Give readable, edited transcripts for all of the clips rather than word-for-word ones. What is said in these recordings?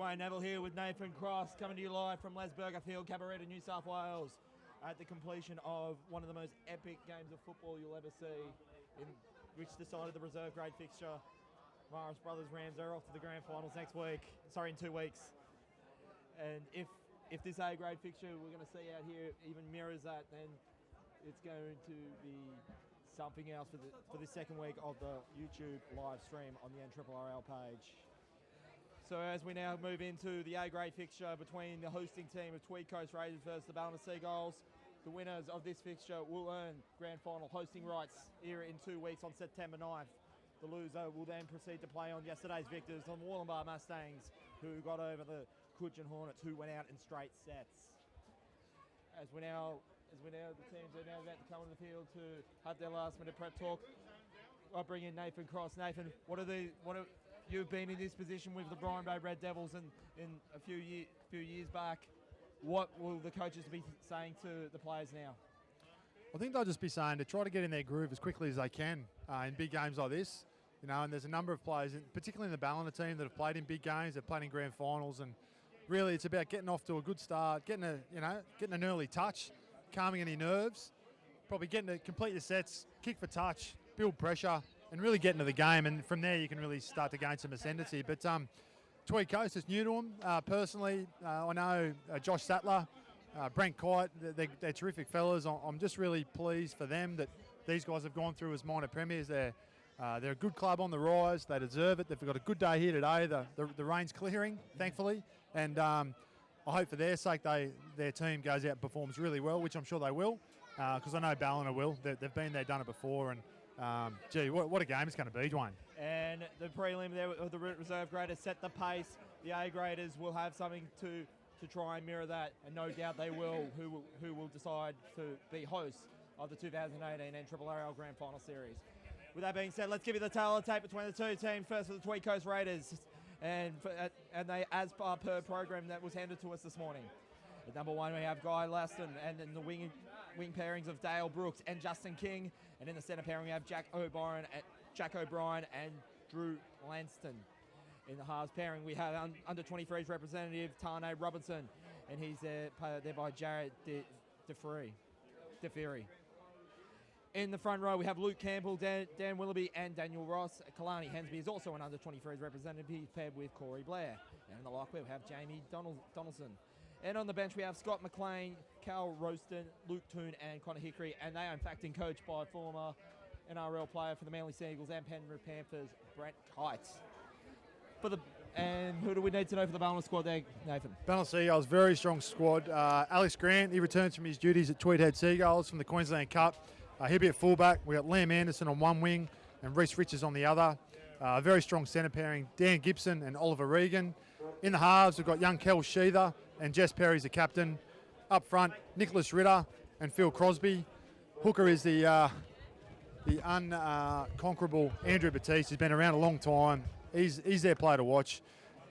Dwayne Neville here with Nathan Cross, coming to you live from Les Burger Field, Cabaretta, New South Wales, at the completion of one of the most epic games of football you'll ever see, in which decided the reserve grade fixture. Morris Brothers Rams are off to the grand finals next week. Sorry, in 2 weeks. And if this A grade fixture we're going to see out here even mirrors that, then it's going to be something else for the second week of the YouTube live stream on the NRRRL page. So as we now move into the A grade fixture between the hosting team of Tweed Coast Raiders versus the Ballina Seagulls, the winners of this fixture will earn grand final hosting rights here in 2 weeks on September 9th. The loser will then proceed to play on yesterday's victors, the Wollongbar Mustangs, who got over the Coogin Hornets, who went out in straight sets. As we now the teams are now about to come on the field to have their last minute prep talk, I'll bring in Nathan Cross. Nathan, you've been in this position with the Byron Bay Red Devils in a few years back. What will the coaches be saying to the players now? I think they'll just be saying to try to get in their groove as quickly as they can in big games like this. You know, and there's a number of players, particularly in the Ballina team, that have played in big games, they've played in grand finals, and really it's about getting off to a good start, getting an early touch, calming any nerves, probably getting to complete your sets, kick for touch, build pressure, and really get into the game. And from there you can really start to gain some ascendancy. But Tweed Coast is new to them. Personally, I know Josh Sattler, Brent Kite, they're terrific fellas. I'm just really pleased for them that these guys have gone through as minor premiers. They're a good club on the rise. They deserve it. They've got a good day here today. The rain's clearing, thankfully. And I hope for their sake their team goes out and performs really well, which I'm sure they will, because I know Ballina will. They've been there, done it before. And, gee, what a game it's going to be, Dwayne. And the prelim there of the reserve graders set the pace. The A graders will have something to try and mirror that, and no doubt they will, who will decide to be hosts of the 2018 NRRRL Grand Final Series. With that being said, let's give you the tale of the tape between the two teams. First for the Tweed Coast Raiders, and they, as per program that was handed to us this morning. At number 1, we have Guy Laston, and in the wing pairings of Dale Brooks and Justin King, and in the centre pairing we have Jack O'Brien and Drew Lanston. In the halves pairing we have under 23s representative Tane Robinson, and he's there by Jared DeFerry. In the front row, we have Luke Campbell, Dan Willoughby, and Daniel Ross. Kalani Hensby is also an under-23s representative. He's paired with Corey Blair. And in the lock, we have Jamie Donaldson. And on the bench, we have Scott McLean, Cal Roaston, Luke Toon, and Connor Hickory. And they are, in fact, coached by former NRRRL player for the Manly Seagulls and Penrith Panthers, Brent Kites. And who do we need to know for the Ballina squad there, Nathan? Ballina Seagulls, very strong squad. Alex Grant, he returns from his duties at Tweed Head Seagulls from the Queensland Cup. He'll be at fullback. We've got Liam Anderson on one wing and Reece Richards on the other. Very strong centre pairing, Dan Gibson and Oliver Regan. In the halves, we've got young Kel Sheether and Jess Perry's the captain. Up front, Nicholas Ritter and Phil Crosby. Hooker is the unconquerable Andrew Batiste. He's been around a long time. He's their player to watch.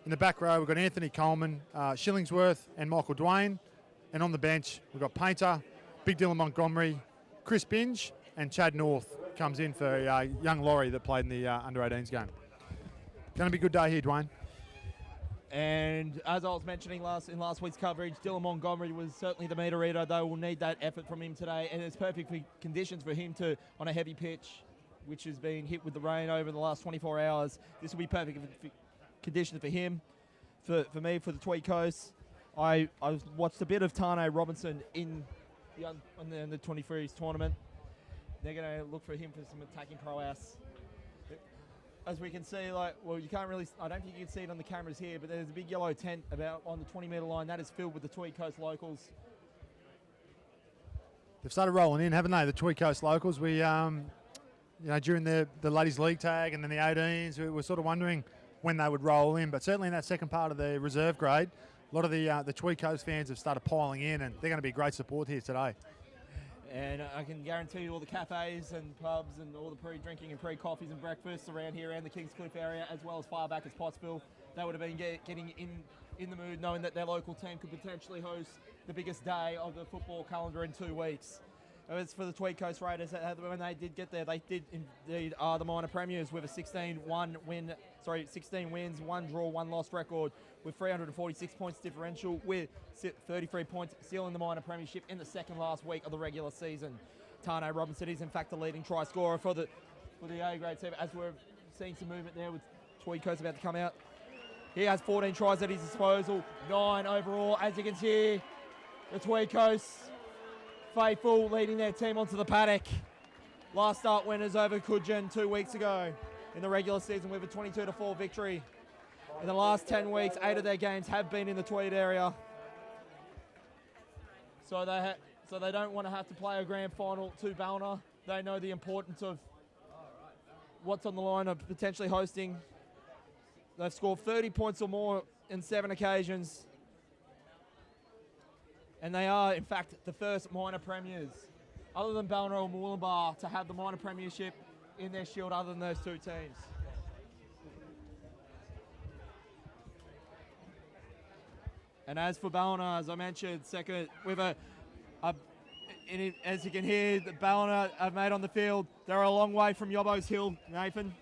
In the back row, we've got Anthony Coleman, Shillingsworth and Michael Dwayne. And on the bench, we've got Painter, Big Dylan Montgomery, Chris Binge, and Chad North comes in for young Laurie that played in the under-18s game. Going to be a good day here, Dwayne. And as I was mentioning in last week's coverage, Dylan Montgomery was certainly the meter reader, though we'll need that effort from him today. And it's perfect conditions for him to, on a heavy pitch, which has been hit with the rain over the last 24 hours. This will be perfect conditions for him. For me, for the Tweed Coast, I watched a bit of Tane Robinson in the 23s tournament. They're going to look for him for some attacking prowess. As we can see, you can't really, I don't think you can see it on the cameras here, but there's a big yellow tent about on the 20-metre line. That is filled with the Tweed Coast locals. They've started rolling in, haven't they, the Tweed Coast locals? We, during the Ladies League tag and then the 18s, we were sort of wondering when they would roll in, but certainly in that second part of the reserve grade, a lot of the Tweed Coast fans have started piling in, and they're going to be great support here today. And I can guarantee you all the cafes and pubs and all the pre-drinking and pre-coffees and breakfasts around here and the Kingscliff area, as well as far back as Pottsville, they would have been getting in the mood knowing that their local team could potentially host the biggest day of the football calendar in 2 weeks. As for the Tweed Coast Raiders, when they did get there, they did indeed are the minor premiers with a 16 wins, 1 draw, 1 loss record with 346 points differential, with 33 points, sealing the minor premiership in the second last week of the regular season. Tane Robinson is in fact the leading try scorer for the A-grade team, as we're seeing some movement there with Tweed Coast about to come out. He has 14 tries at his disposal, 9 overall. As you can see, the Tweed Coast faithful leading their team onto the paddock. Last start winners over Coogin 2 weeks ago in the regular season with a 22-4 victory. In the last 10 weeks, 8 of their games have been in the Tweed area. So they don't want to have to play a grand final to Ballina. They know the importance of what's on the line of potentially hosting. They've scored 30 points or more in 7 occasions. And they are, in fact, the first minor premiers, other than Ballina or Mooloolaba, to have the minor premiership in their shield other than those 2 teams. And as for Ballina, as I mentioned, second with as you can hear, the Ballina have made on the field. They're a long way from Yobbo's Hill, Nathan.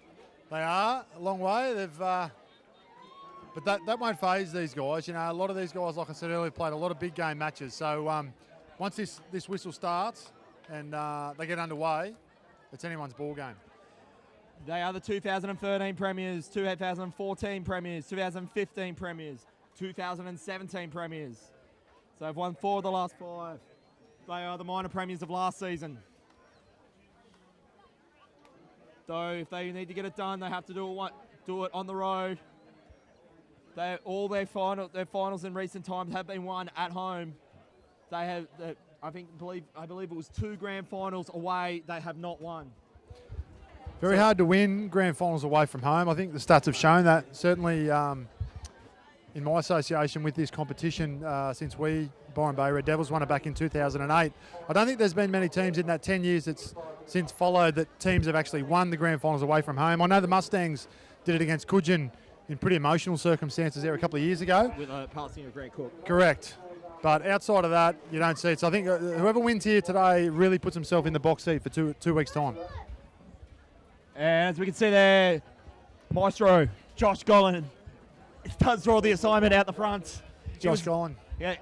They are a long way. They've, but that won't faze these guys. You know, a lot of these guys, like I said earlier, played a lot of big game matches. So once this whistle starts and they get underway, it's anyone's ball game. They are the 2013 premiers, 2014 premiers, 2015 premiers, 2017 premiers. So they've won 4 of the last 5. They are the minor premiers of last season. Though if they need to get it done, they have to do it on the road. All their finals in recent times have been won at home. They have, I believe it was 2 grand finals away. They have not won. Very hard to win grand finals away from home. I think the stats have shown that. Certainly, in my association with this competition, since Byron Bay Red Devils won it back in 2008, I don't think there's been many teams in that 10 years that's since followed that teams have actually won the grand finals away from home. I know the Mustangs did it against Coogin in pretty emotional circumstances there a couple of years ago. With a passing of Greg Cook. Correct. But outside of that, you don't see it. So I think whoever wins here today really puts himself in the box seat for two weeks' time. And as we can see there, Maestro, Josh Gollan, does draw the assignment out the front. Josh Gollan. Yeah,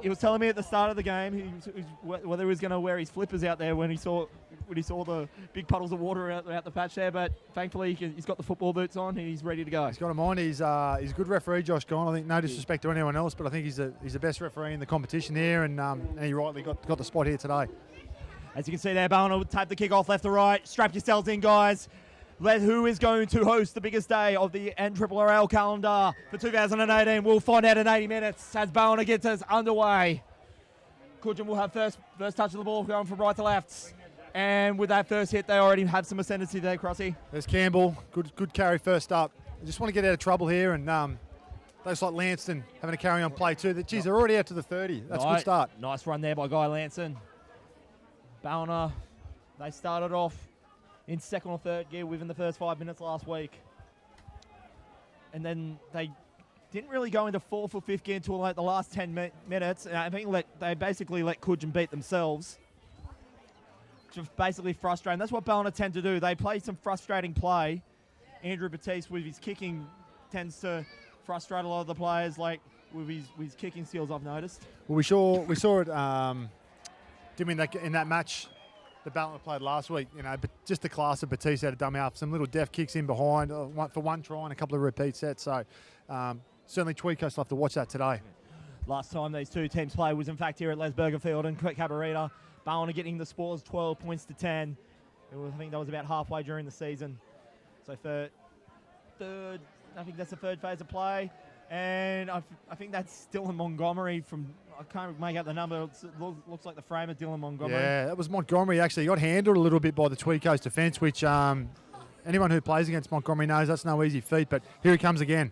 he was telling me at the start of the game whether he was going to wear his flippers out there when he saw the big puddles of water out the patch there. But thankfully, he's got the football boots on and he's ready to go. He's got them on. He's a good referee, Josh Gollan. I think no disrespect to anyone else, but I think he's the best referee in the competition here, and he rightly got the spot here today. As you can see there, Ballina will tape the kickoff left to right. Strap yourselves in, guys. Who is going to host the biggest day of the NRRRL calendar for 2018? We'll find out in 80 minutes as Ballina gets us underway. Coogin will have first touch of the ball going from right to left. And with that first hit, they already have some ascendancy there, Crossy. There's Campbell. Good carry first up. I just want to get out of trouble here, and those like Lanston having a carry on play too. Geez, they're already out to the 30. That's a good start. Nice run there by Guy Lanston. Ballina, they started off in second or third gear within the first 5 minutes last week. And then they didn't really go into fourth or fifth gear until like the last 10 minutes. And I think they basically let Coogin beat themselves. Just basically frustrating. That's what Ballina tend to do. They play some frustrating play. Andrew Batiste with his kicking tends to frustrate a lot of the players, like with his kicking skills, I've noticed. Well, we saw it didn't we, in that match that Ballina played last week, you know, but just the class of Batiste had to dummy up. Some little deft kicks in behind for 1 try and a couple of repeat sets. So certainly Tweed Coast will have to watch that today. Last time these 2 teams played was in fact here at Les Burger Field in Cabarita. Ballina getting the scores 12 points to 10. I think that was about halfway during the season. So I think that's the third phase of play. And I think that's Dylan Montgomery from, I can't make out the number. It looks like the frame of Dylan Montgomery. Yeah, that was Montgomery actually. He got handled a little bit by the Tweed Coast defence, which anyone who plays against Montgomery knows that's no easy feat. But here he comes again.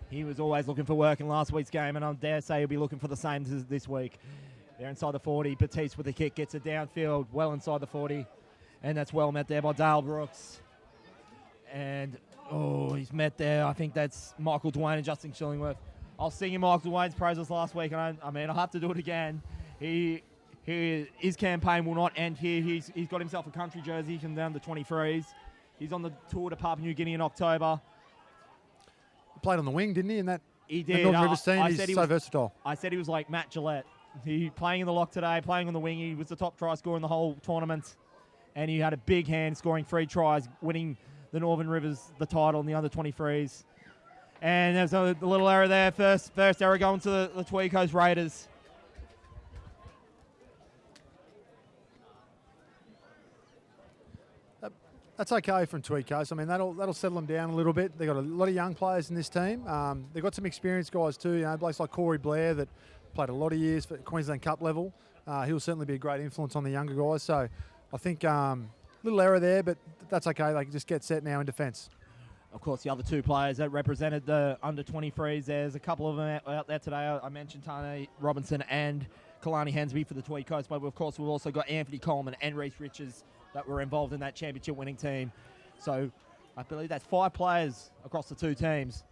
He was always looking for work in last week's game, and I dare say he'll be looking for the same this week. They're inside the 40. Batiste with the kick gets it downfield, well inside the 40. And that's well met there by Dale Brooks. And, he's met there. I think that's Michael Dwayne and Justin Shillingworth. I was singing Michael Dwayne's praises last week, and I'll have to do it again. He His campaign will not end here. He's got himself a country jersey from down to 23s. He's on the tour to Papua New Guinea in October. He played on the wing, didn't he? In that he did. Northern Rivers team, he's so versatile. I said he was like Matt Gillette. He playing in the lock today, playing on the wing. He was the top try scorer in the whole tournament, and he had a big hand, scoring 3 tries, winning the Northern Rivers the title in the under 23s. And there's a little error there. First error going to the Tweed Coast Raiders. That's okay from Tweed Coast. I mean, that'll settle them down a little bit. They've got a lot of young players in this team. They've got some experienced guys too. You know, blokes like Corey Blair that played a lot of years for Queensland Cup level. He'll certainly be a great influence on the younger guys. So I think little error there, but that's okay. They can just get set now in defence. Of course, the other 2 players that represented the under 23s, there's a couple of them out there today. I mentioned Tane Robinson and Kalani Hensby for the Tweed Coast, but of course we've also got Anthony Coleman and Reece Richards that were involved in that championship winning team. So I believe that's 5 players across the 2 teams.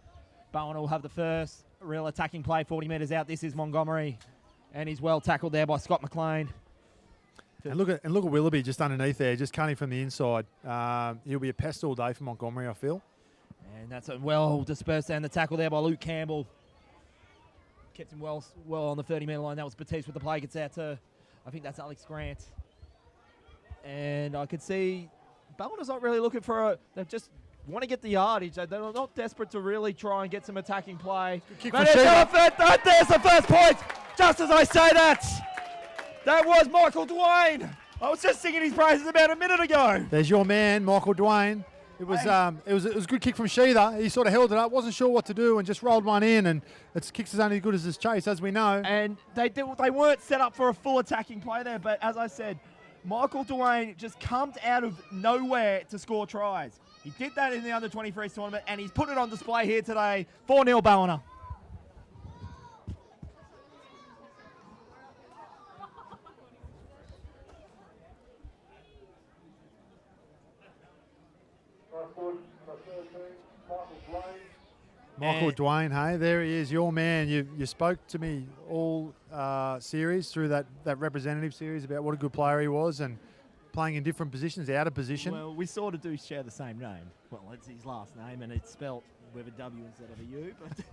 Bowen will have the first real attacking play 40 metres out. This is Montgomery, and he's well tackled there by Scott McLean. And look at Willoughby just underneath there, just cutting from the inside. He'll be a pest all day for Montgomery, I feel. And that's a well dispersed and the tackle there by Luke Campbell. Kept him well on the 30-metre line. That was Batiste with the play. Gets out to, I think that's Alex Grant. And I could see Ballin's not really looking for they just want to get the yardage. They're not desperate to really try and get some attacking play. But there's the first point. Just as I say that was Michael Dwayne. I was just singing his praises about a minute ago. There's your man, Michael Dwayne. It was a good kick from Sheether. He sort of held it up, wasn't sure what to do, and just rolled one in. And its kicks is only as good as his chase, as we know. And they weren't set up for a full attacking play there. But as I said, Michael Dwayne just comes out of nowhere to score tries. He did that in the under 23s tournament, and he's put it on display here today. 4-0 Ballina. Michael Dwayne, hey, there he is, your man. You spoke to me all series through that representative series about what a good player he was and playing in different positions, out of position. Well, we sort of do share the same name. Well, it's his last name, and it's spelt with a W instead of a U. But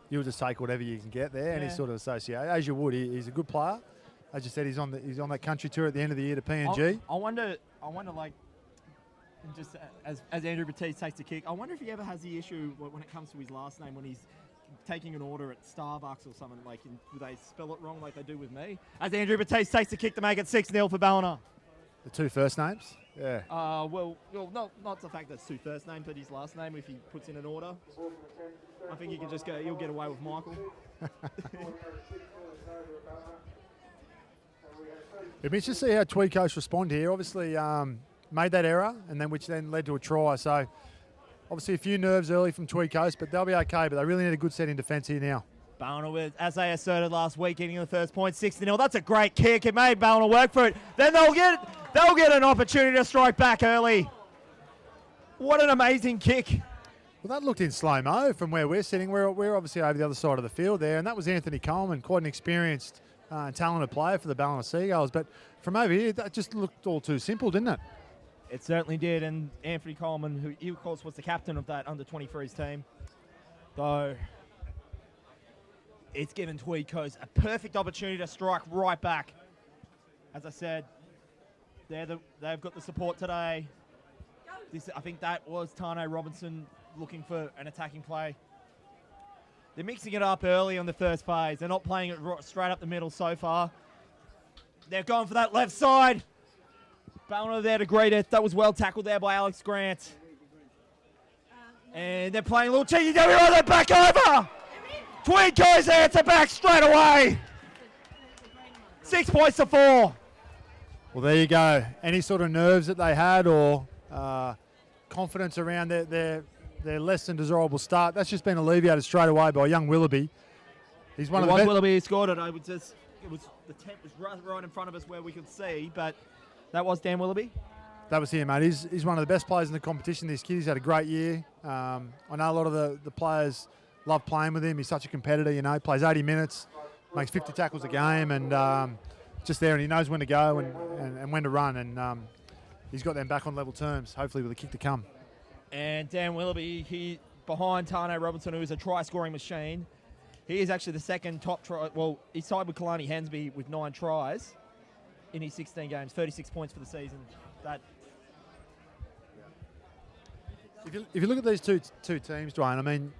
you'll just take whatever you can get there, and he's sort of associated, as you would. He's a good player. As you said, he's on that country tour at the end of the year to PNG. I wonder, like, just as Andrew Batiste takes the kick, I wonder if he ever has the issue when it comes to his last name when he's taking an order at Starbucks or something, like, do they spell it wrong like they do with me? As Andrew Batiste takes the kick to make it 6-0 for Ballina. The 2 first names? Yeah. Well, not the fact that it's 2 first names, but his last name, if he puts in an order. I think you can just go, you'll get away with Michael. It'd be interesting to see how Tweed Coast respond here. Obviously, made that error, and which then led to a try. So, obviously, a few nerves early from Tweed Coast, but they'll be okay. But they really need a good set in defence here now. Ballina, as they asserted last week, getting the first point, 6-0. That's a great kick. It made Ballina work for it. Then they'll get an opportunity to strike back early. What an amazing kick. Well, that looked in slow-mo from where we're sitting. We're obviously over the other side of the field there, and that was Anthony Coleman, quite an experienced and talented player for the Ballina Seagulls. But from over here, that just looked all too simple, didn't it? It certainly did, and Anthony Coleman, who he, of course, was the captain of that under-23s team, though it's given Tweed Coast a perfect opportunity to strike right back. As I said, they've got the support today. I think that was Tane Robinson looking for an attacking play. They're mixing it up early on the first phase. They're not playing it straight up the middle so far. They're going for that left side. Ballina there to greet it. That was well tackled there by Alex Grant. And they're playing a little cheeky. They're back over. Tweed goes there. It's a back straight away. 6 points to 4. Well, there you go. Any sort of nerves that they had or confidence around their less than desirable start, that's just been alleviated straight away by young Willoughby. He's one of the best. Willoughby scored it. The tent was right in front of us where we could see, but that was Dan Willoughby. That was him, mate. He's one of the best players in the competition. This kid, he's had a great year. I know a lot of the players love playing with him. He's such a competitor, you know. He plays 80 minutes, makes 50 tackles a game, and just there, and he knows when to go and when to run, and he's got them back on level terms, hopefully with a kick to come. And Dan Willoughby, he behind Tane Robinson, who is a try-scoring machine. He is actually the second top try. Well, he's tied with Kalani Hensby with 9 tries in his 16 games, 36 points for the season. That. If you look at these two teams, Dwayne, I mean,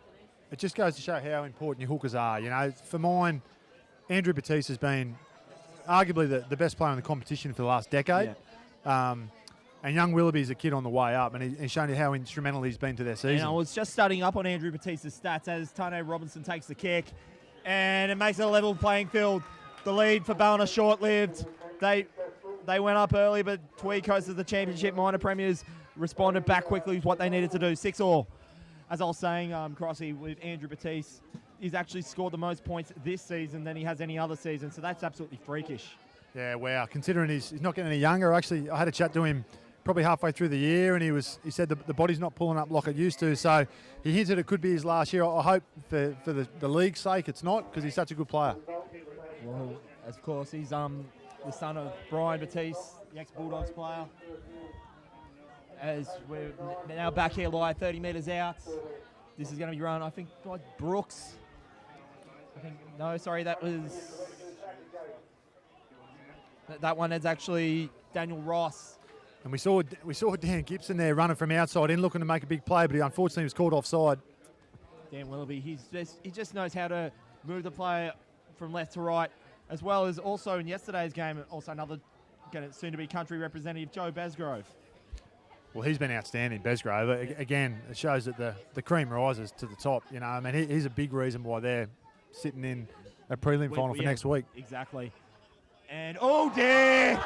it just goes to show how important your hookers are. You know, for mine, Andrew Batiste has been arguably the best player in the competition for the last decade. Yeah. And young Willoughby's a kid on the way up, and he's shown you how instrumental he's been to their season. And I was just studying up on Andrew Batiste's stats as Tane Robinson takes the kick, and it makes it a level playing field. The lead for Ballina short-lived. They went up early, but Tweed Coast, as the championship minor premiers, responded back quickly with what they needed to do. 6-all. As I was saying, Crossy, with Andrew Batiste, he's actually scored the most points this season than he has any other season, so that's absolutely freakish. Yeah, wow. Considering he's not getting any younger, actually, I had a chat to him probably halfway through the year, and he said the body's not pulling up like it used to, so he hinted it could be his last year. I hope for the league's sake it's not, because he's such a good player. Well, of course, he's the son of Brian Batiste, the ex-Bulldogs player. As we're now back here live, 30 metres out. This is going to be run, I think, by Brooks. That one is actually Daniel Ross. And we saw Dan Gibson there running from outside in, looking to make a big play, but he unfortunately was called offside. Dan Willoughby, he just knows how to move the player from left to right, as well as also in yesterday's game, also another soon-to-be country representative, Joe Besgrove. Well, he's been outstanding, Besgrove. Again, it shows that the cream rises to the top. You know, I mean, he's a big reason why they're sitting in a prelim final for next week. Exactly. And, oh dear!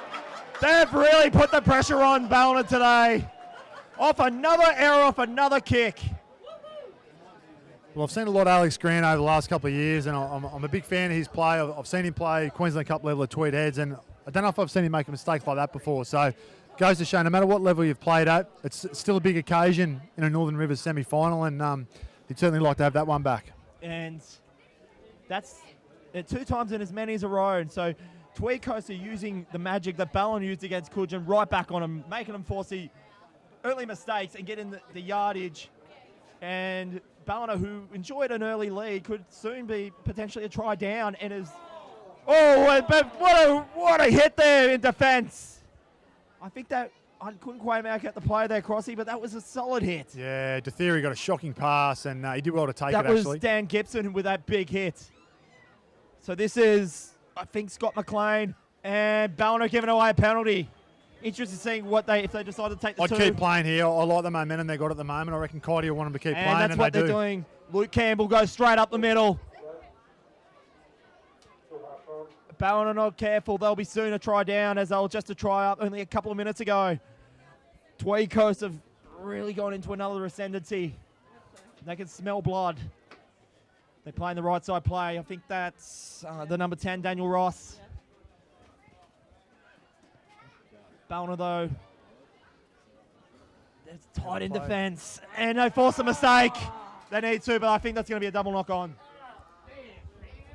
They've really put the pressure on Ballina today. Off another error, off another kick. Well, I've seen a lot of Alex Grant over the last couple of years, and I'm a big fan of his play. I've seen him play Queensland Cup level at Tweed Heads, and I don't know if I've seen him make a mistake like that before. So, goes to show, no matter what level you've played at, it's still a big occasion in a Northern Rivers semi-final, and he'd certainly like to have that one back. And that's 2 times in as many as a row. And so Tweed Coast are using the magic that Ballina used against Coogin right back on him, making them force the early mistakes and getting the yardage. And Ballina, who enjoyed an early lead, could soon be potentially a try down. And is what a hit there in defence. I think that I couldn't quite make out the play there, Crossy, but that was a solid hit. Yeah, DeTheory got a shocking pass, and he did well to take it, actually. That was Dan Gibson with that big hit. So this is, I think, Scott McLean, and Ballina giving away a penalty. Interested to see if they decide to take the 2. I'd keep playing here. I like the momentum they got at the moment. I reckon Cody will want them to keep playing, and that's what they're doing. Luke Campbell goes straight up the middle. Ballina not careful. They'll be soon a try down, as they were just a try up only a couple of minutes ago. Tweed Coast have really gone into another ascendancy. They can smell blood. They're playing the right side play. I think that's the number 10, Daniel Ross. Ballina, though, it's tight in defence. And they force a mistake. They need to, but I think that's going to be a double knock on.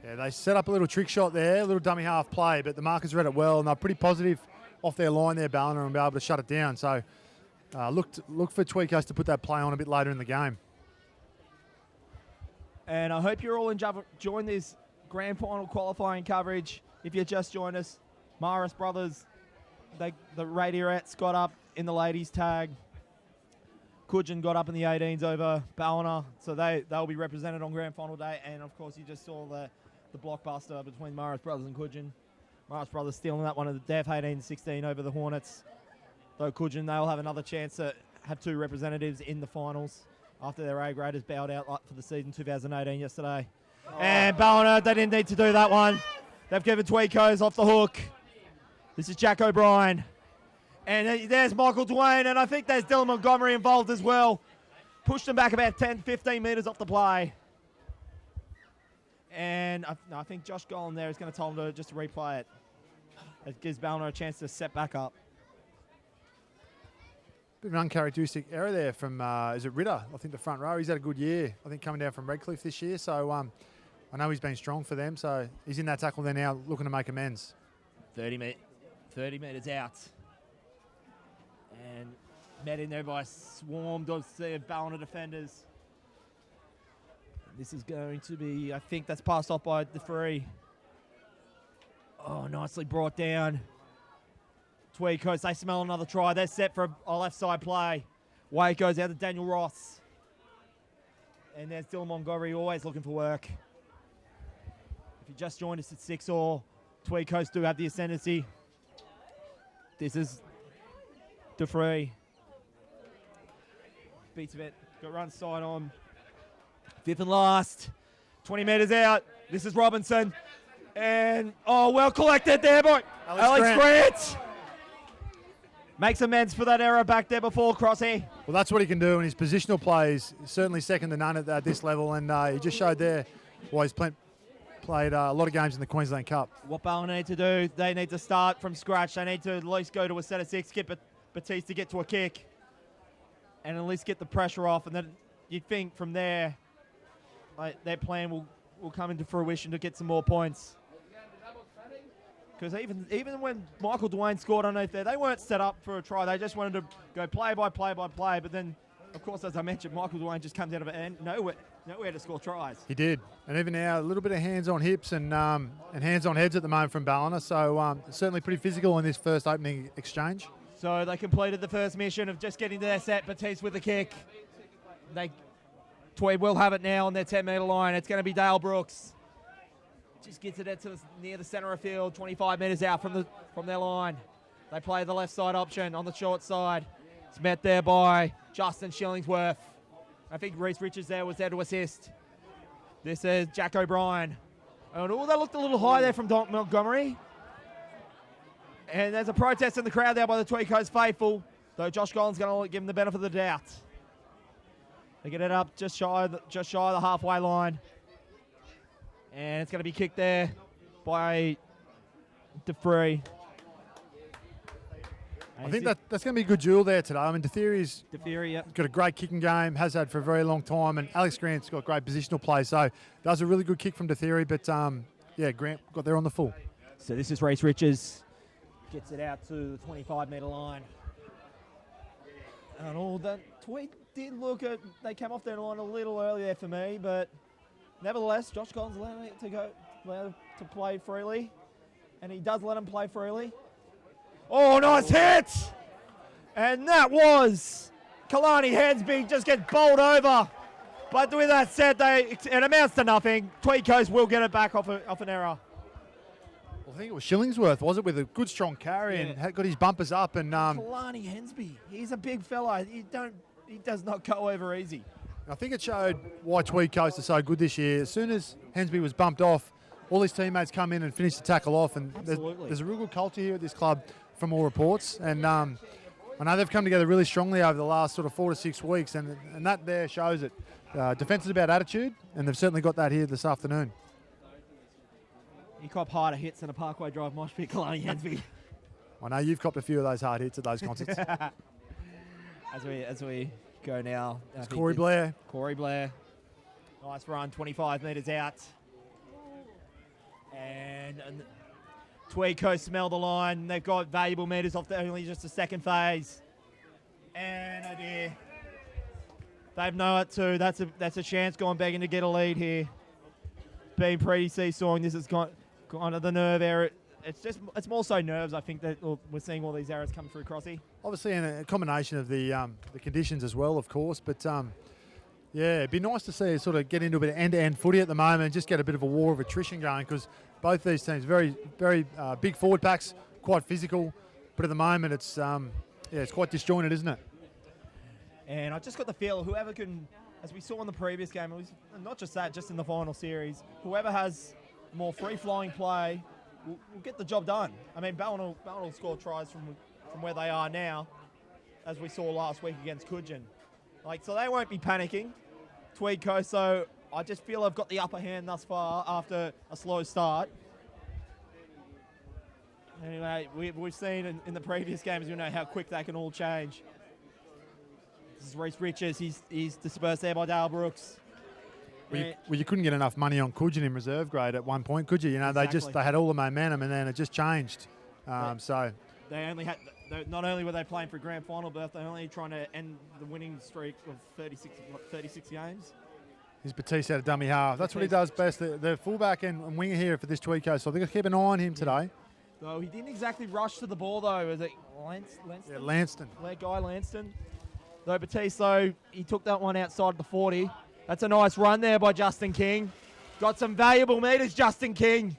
Yeah, they set up a little trick shot there, a little dummy half play, but the markers read it well, and they're pretty positive off their line there, Ballina, and be able to shut it down. So look for Tweed Coast to put that play on a bit later in the game. And I hope you're all enjoying this grand final qualifying coverage. If you just joined us, Maris Brothers, the Radiorettes got up in the ladies' tag. Coogin got up in the 18s over Ballina, so they'll be represented on grand final day. And of course, you just saw the blockbuster between Maris Brothers and Coogin. Maris Brothers stealing that one of the Dev 18-16 over the Hornets. Though Coogin, they'll have another chance to have 2 representatives in the finals after their A-graders bowed out for the season 2018 yesterday. And Ballina, they didn't need to do that one. They've given Tweed Coast off the hook. This is Jack O'Brien. And there's Michael Dwayne, and I think there's Dylan Montgomery involved as well. Pushed them back about 10, 15 metres off the play. And I think Josh Golan there is going to tell him to just replay it. It gives Ballina a chance to set back up. Bit of an uncharacteristic error there from, is it Ritter? I think the front row. He's had a good year, I think, coming down from Redcliffe this year. So I know he's been strong for them. So he's in that tackle there now, looking to make amends. 30 metres out. And met in there by a swarm of Ballina defenders. This is going to be, I think that's passed off by the free. Oh, nicely brought down. Tweed Coast, they smell another try. They're set for a left side play. Way it goes out to Daniel Ross. And there's Dylan Montgomery, always looking for work. If you just joined us at 6-all, Tweed Coast do have the ascendancy. This is the free. Beats of it. Got run side on. Fifth and last. 20 metres out. This is Robinson. And, oh, well collected there, boy. Alex Grant. Makes amends for that error back there before Crossy. Well, that's what he can do in his positional plays. Certainly second to none at this level. And he just showed there why he's played a lot of games in the Queensland Cup. What Ballina need to do, they need to start from scratch. They need to at least go to a set of 6, get Batiste to get to a kick, and at least get the pressure off. And then you'd think from there, their plan will come into fruition to get some more points. Because even when Michael Dwayne scored underneath there, they weren't set up for a try. They just wanted to go play by play by play. But then, of course, as I mentioned, Michael Dwayne just comes out of it and nowhere to score tries. He did. And even now, a little bit of hands on hips and hands on heads at the moment from Ballina. So certainly pretty physical in this first opening exchange. So they completed the first mission of just getting to their set. Batiste with the kick. Tweed will have it now on their 10-metre line. It's going to be Dale Brooks. Just gets it near the centre of field, 25 metres out from their line. They play the left side option on the short side. It's met there by Justin Shillingsworth. I think Reece Richards was there to assist. This is Jack O'Brien. Oh, that looked a little high there from Don Montgomery. And there's a protest in the crowd there by the Tweed Coast faithful, though Josh Golden's going to give him the benefit of the doubt. They get it up just shy of the halfway line. And it's going to be kicked there by DeFree. I think that's going to be a good duel there today. I mean, DeFeery's yep. got a great kicking game, has had for a very long time, and Alex Grant's got great positional play. So that was a really good kick from DeFeery, but yeah, Grant got there on the full. So this is Reece Richards. Gets it out to the 25-metre line. And all that Tweed did look at, they came off their line a little early there for me, but nevertheless, Josh Collins allowed to play freely, and he does let him play freely. Oh, nice hit! And that was Kalani Hensby just gets bowled over. But with that said, it amounts to nothing. Tweed Coast will get it back off an error. Well, I think it was Shillingsworth, was it, with a good strong carry and had got his bumpers up. And Kalani Hensby, he's a big fella. He does not go over easy. I think it showed why Tweed Coast are so good this year. As soon as Hensby was bumped off, all his teammates come in and finish the tackle off. And there's a real good culture here at this club from all reports. And I know they've come together really strongly over the last sort of 4 to 6 weeks. And that there shows it. Defence is about attitude, and they've certainly got that here this afternoon. He cop harder hits than a Parkway Drive mosh pit, Kalani Hensby. I know you've copped a few of those hard hits at those concerts. As we go now. It's Corey Blair. Nice run, 25 metres out. And Tweed Coast smell the line. They've got valuable metres off only just the second phase. And oh dear. They know it too. That's a chance going begging to get a lead here. Being pretty seesawing, this has gone to the nerve error. It's more so nerves, I think, that we're seeing all these errors come through, Crossy. Obviously, in a combination of the conditions as well, of course. But yeah, it'd be nice to see sort of get into a bit of end-to-end footy at the moment and just get a bit of a war of attrition going, because both these teams very, very big forward packs, quite physical. But at the moment, it's quite disjointed, isn't it? And I just got the feel whoever can, as we saw in the previous game, it was not just that, just in the final series, whoever has more free-flowing play will get the job done. I mean, Ballina will score tries from where they are now, as we saw last week against Coogin. So they won't be panicking. Tweed Coast, so I just feel I've got the upper hand thus far after a slow start. Anyway, we've seen in the previous games, you know how quick they can all change. This is Reece Richards. He's dispersed there by Dale Brooks. Well, you couldn't get enough money on Coogin in reserve grade at one point, could you? You know, exactly. they had all the momentum, and then it just changed. So they only had. Not only were they playing for grand final berth, they're only trying to end the winning streak of 36 games. He's Batiste out of dummy half. That's what he does best. The fullback and winger here for this Tweed Coast. So I think I'll keep an eye on him today. Though he didn't exactly rush to the ball, though. Was it Lanston? Yeah, Lanston. Guy Lanston. Though Batiste, though, he took that one outside the 40. That's a nice run there by Justin King. Got some valuable metres, Justin King.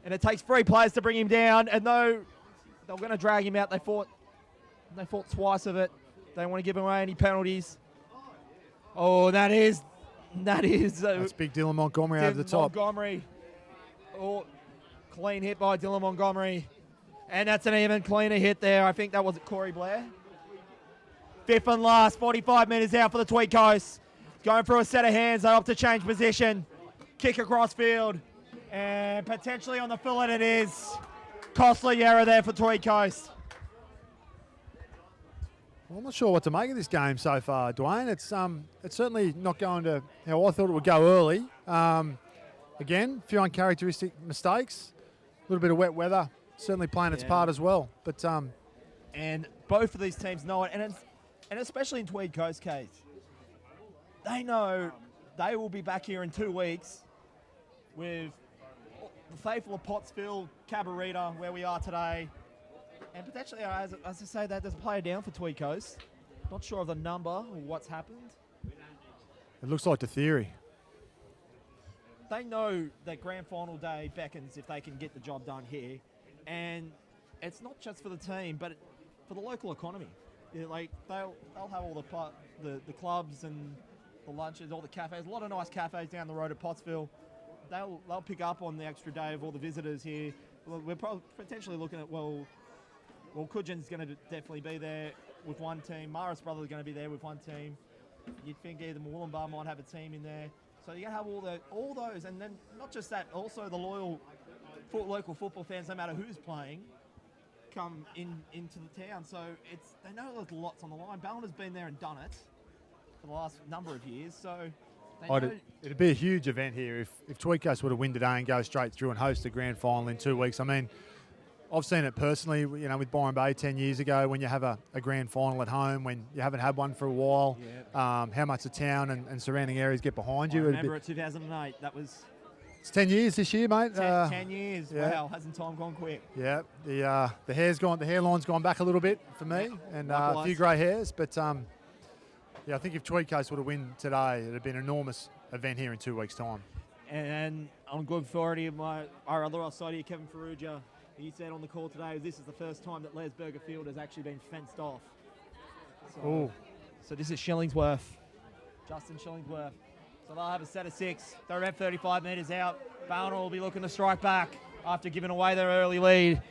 And it takes 3 players to bring him down. And though they were going to drag him out, they fought twice of it. They don't want to give away any penalties. Oh, that's big Dylan Montgomery over the top. Montgomery. Oh, clean hit by Dylan Montgomery. And that's an even cleaner hit there. I think that was Corey Blair. Fifth and last, 45 metres out for the Tweed Coast. Going through a set of hands. They have to change position. Kick across field. And potentially on the fillet it is. Costly error there for Tweed Coast. Well, I'm not sure what to make of this game so far, Dwayne. It's certainly not going to how I thought it would go early. Again, a few uncharacteristic mistakes. A little bit of wet weather certainly playing its part as well. But and both of these teams know it. And especially in Tweed Coast case, they know they will be back here in 2 weeks with the faithful of Pottsville, Cabarita, where we are today. And potentially, as I say, that there's a player down for Tweed Coast. Not sure of the number or what's happened. It looks like the theory. They know that grand final day beckons if they can get the job done here. And it's not just for the team, but for the local economy. Like they'll have all the clubs and the lunches, all the cafes, a lot of nice cafes down the road at Pottsville. They'll pick up on the extra day of all the visitors here. We're probably potentially looking at, well, Coogins going to definitely be there with one team. Maris Brothers are going to be there with one team. You'd think either Moolumbar might have a team in there. So you're going to have all those, and then not just that, also the loyal local football fans, no matter who's playing, come into the town. So they know there's lots on the line. Ballina's been there and done it for the last number of years. So it'd be a huge event here if Tweed Coast were to win today and go straight through and host a grand final in 2 weeks. I mean, I've seen it personally, with Byron Bay 10 years ago when you have a grand final at home, when you haven't had one for a while, how much the town and surrounding areas get behind you. I remember it 2008. It's 10 years this year, mate. 10 years. Yeah. Wow, hasn't time gone quick? Yeah, the hairline's gone back a little bit for me, and a few grey hairs. But I think if Tweed Coast were to win today, it'd be an enormous event here in 2 weeks' time. And on good authority of our other side here, Kevin Ferrugia, he said on the call today, this is the first time that Lesberger Field has actually been fenced off. So this is Shillingsworth, Justin Shillingsworth. So they'll have a set of 6. They're around 35 metres out. Ballina will be looking to strike back after giving away their early lead.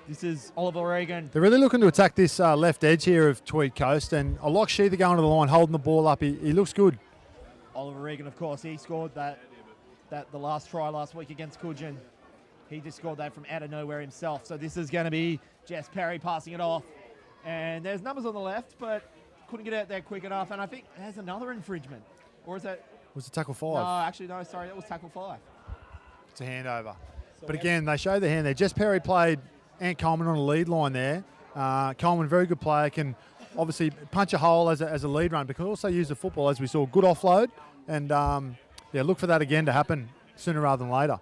This is Oliver Regan. They're really looking to attack this left edge here of Tweed Coast, and I like Sheether going to the line, holding the ball up. He looks good. Oliver Regan, of course, he scored the last try last week against Coogin. He just scored that from out of nowhere himself. So this is going to be Jess Perry passing it off. And there's numbers on the left, but couldn't get out there quick enough. And I think there's another infringement. Or is that... Was it tackle 5? No, actually, no, sorry. That was tackle 5. It's a handover. But again, they show the hand there. Jess Perry played Ant Coleman on a lead line there. Coleman, very good player, can obviously punch a hole as a lead run, but can also use the football, as we saw. Good offload. And, look for that again to happen sooner rather than later.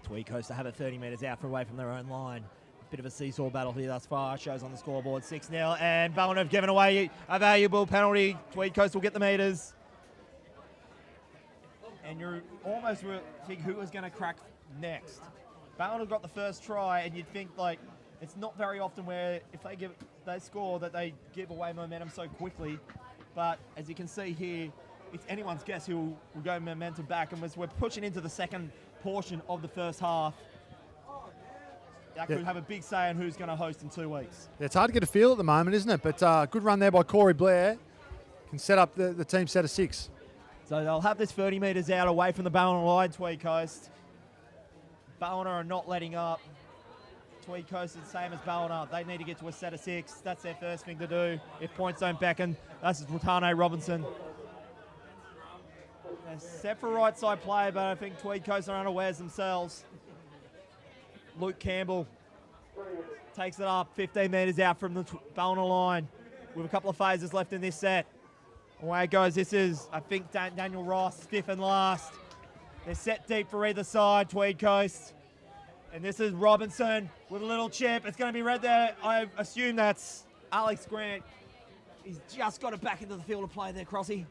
Tweed Coast to have it 30 metres out away from their own line. Bit of a seesaw battle here thus far. Shows on the scoreboard 6-0. And Ballina have given away a valuable penalty. Tweed Coast will get the metres. And you're almost think who is going to crack next. Ballina got the first try, and you'd think it's not very often where if they score that they give away momentum so quickly. But as you can see here, it's anyone's guess who will go momentum back. And as we're pushing into the second portion of the first half, that could have a big say on who's going to host in 2 weeks. Yeah, it's hard to get a feel at the moment, isn't it? But good run there by Corey Blair. Can set up the team set of 6. So they'll have this 30 metres out away from the Ballina line, Tweed Coast. Ballina are not letting up. Tweed Coast is the same as Ballina. They need to get to a set of 6. That's their first thing to do. If points don't beckon, that's Watane Robinson. They're set for right side play, but I think Tweed Coast are unawares themselves. Luke Campbell takes it up 15 metres out from the Ballina line with a couple of phases left in this set. Away it goes. This is, I think, Daniel Ross, fifth and last. They're set deep for either side, Tweed Coast. And this is Robinson with a little chip. It's going to be red there. I assume that's Alex Grant. He's just got it back into the field of play there, Crossy.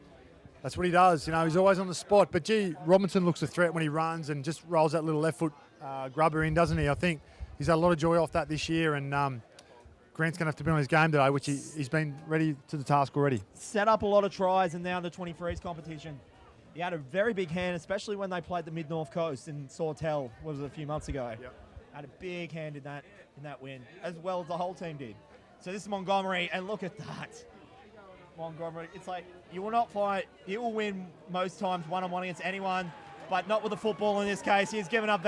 That's what he does. You know, he's always on the spot. But, gee, Robinson looks a threat when he runs and just rolls that little left foot grubber in, doesn't he? I think he's had a lot of joy off that this year. And Grant's going to have to be on his game today, which he's been ready to the task already. Set up a lot of tries in the under-23s competition. He had a very big hand, especially when they played the Mid-North Coast in Sawtell, was it a few months ago. Yep. Had a big hand in that win, as well as the whole team did. So this is Montgomery, and look at that. Montgomery, it's like, you will not fight, you will win most times one-on-one against anyone, but not with the football in this case. He's given up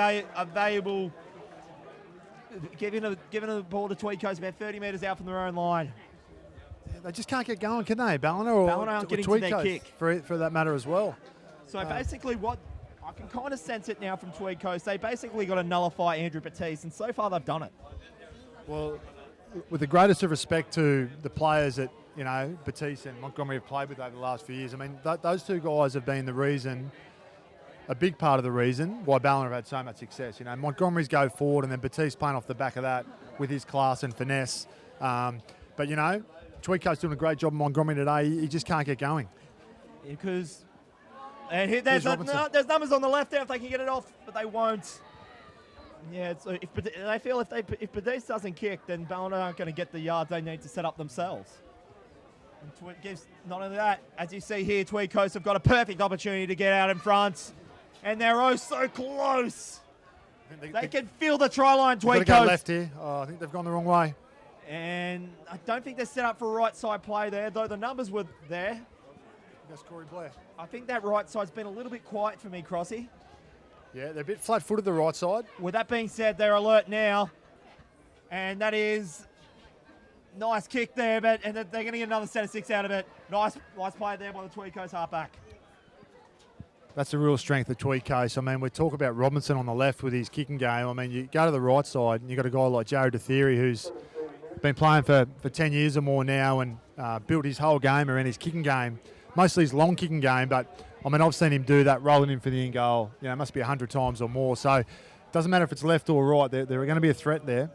giving a ball to Tweed Coast about 30 metres out from their own line. Yeah, they just can't get going, can they? Ballina or aren't getting Tweed to their Coast, kick. For that matter as well. So basically what, I can kind of sense it now from Tweed Coast, they basically got to nullify Andrew Batiste, and so far they've done it. Well, with the greatest of respect to the players that, you know, Batiste and Montgomery have played with over the last few years, I mean, those two guys have been the reason, a big part of the reason why Ballina have had so much success. You know, Montgomery's go forward and then Batiste playing off the back of that with his class and finesse. But, you know, Tweed Coast doing a great job of Montgomery today. He just can't get going. Because there's numbers on the left there if they can get it off, but they won't. Yeah, so they feel if Batiste doesn't kick, then Ballina aren't going to get the yards they need to set up themselves. And gives, not only that, as you see here, Tweed Coast have got a perfect opportunity to get out in front. And they're oh so close. They can feel the try line, Tweed Coast. Go left here. Oh, I think they've gone the wrong way. And I don't think they're set up for a right side play there, though the numbers were there. That's Corey Blair. I think that right side's been a little bit quiet for me, Crossy. Yeah, they're a bit flat-footed the right side. With that being said, they're alert now. And that is nice kick there, and they're going to get another set of 6 out of it. Nice play there by the Tweed Coast halfback. That's the real strength of Tweed Coast. I mean, we talk about Robinson on the left with his kicking game. I mean, you go to the right side and you've got a guy like Jared DeTheory who's been playing for 10 years or more now and built his whole game around his kicking game, mostly his long kicking game. But, I mean, I've seen him do that, rolling in for the in goal. You know, it must be 100 times or more. So it doesn't matter if it's left or right. They're going to be a threat there.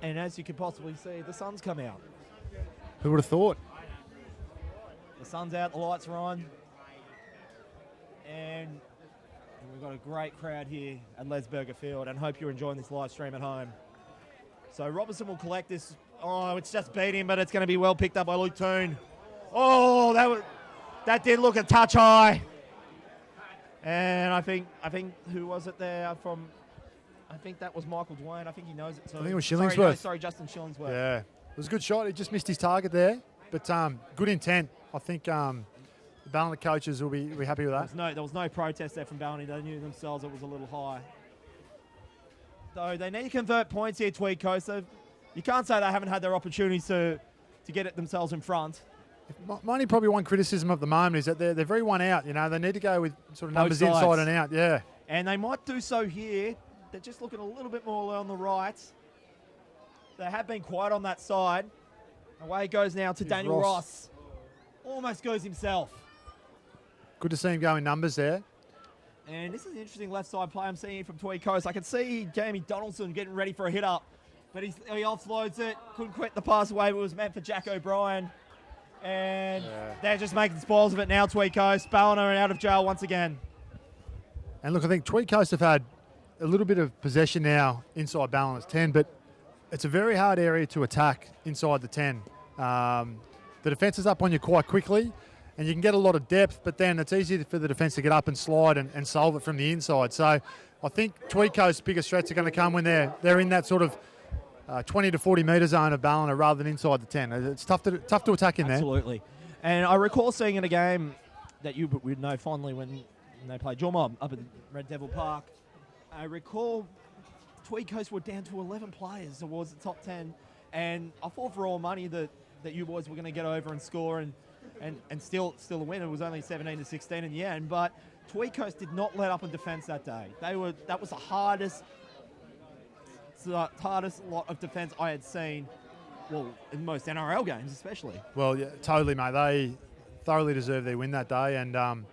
And as you can possibly see, the sun's come out. Who would have thought? The sun's out, the lights are on. And we've got a great crowd here at Lesberger Field, and hope you're enjoying this live stream at home. So Robinson will collect this. Oh, it's just beat him, but it's going to be well picked up by Luke Toon. Oh, that did look a touch high. And I think who was it there from? I think that was Michael Dwayne. I think he knows it too. I think it was Shillingsworth. Sorry, Justin Shillingsworth. Yeah, it was a good shot. He just missed his target there, but good intent. I think the Ballina coaches will be happy with that. There was no protest there from Ballina. They knew themselves it was a little high. So they need to convert points here, Tweed Coast. So you can't say they haven't had their opportunities to get it themselves in front. My only probably one criticism of the moment is that they're very one out. You know, they need to go with sort of numbers inside and out. Yeah, and they might do so here. They're just looking a little bit more on the right. They have been quiet on that side. Away it goes now to Daniel Ross. Almost goes himself. Good to see him go in numbers there. And this is an interesting left side play I'm seeing from Tweed Coast. I can see Jamie Donaldson getting ready for a hit up, but he offloads it. Couldn't quit the pass away, but it was meant for Jack O'Brien. And they're just making spoils of it now, Tweed Coast. Ballina are out of jail once again. And look, I think Tweed Coast have had a little bit of possession now inside Ballina's 10, but it's a very hard area to attack inside the 10. The defence is up on you quite quickly, and you can get a lot of depth, but then it's easy for the defence to get up and slide and solve it from the inside. So I think Tweed Coast's biggest threats are going to come when they're in that sort of 20 to 40 metre zone of Ballina rather than inside the 10. It's tough to attack in there. Absolutely. And I recall seeing in a game that you would know fondly when they played Jurmob up at Red Devil Park. I recall Tweed Coast were down to 11 players towards the top 10, and I thought for all money that you boys were going to get over and score and still win. It was only 17-16 in the end, but Tweed Coast did not let up in defence that day. That was the hardest the hardest lot of defence I had seen, well, in most NRL games especially. Well, yeah, totally, mate. They thoroughly deserved their win that day, and I think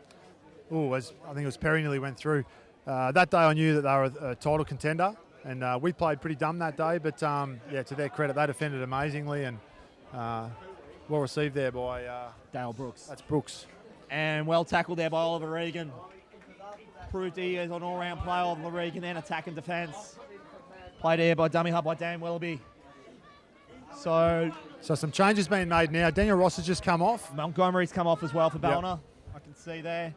it was Perry nearly went through. That day I knew that they were a title contender, and we played pretty dumb that day, but to their credit, they defended amazingly, and well received there by Dale Brooks. That's Brooks. And well tackled there by Oliver Regan. Proved he is an all-round player, Oliver Regan, and attack and defence. Played here by dummy half by Dan Willoughby. So some changes being made now. Daniel Ross has just come off. Montgomery's come off as well for Ballina. I can see there.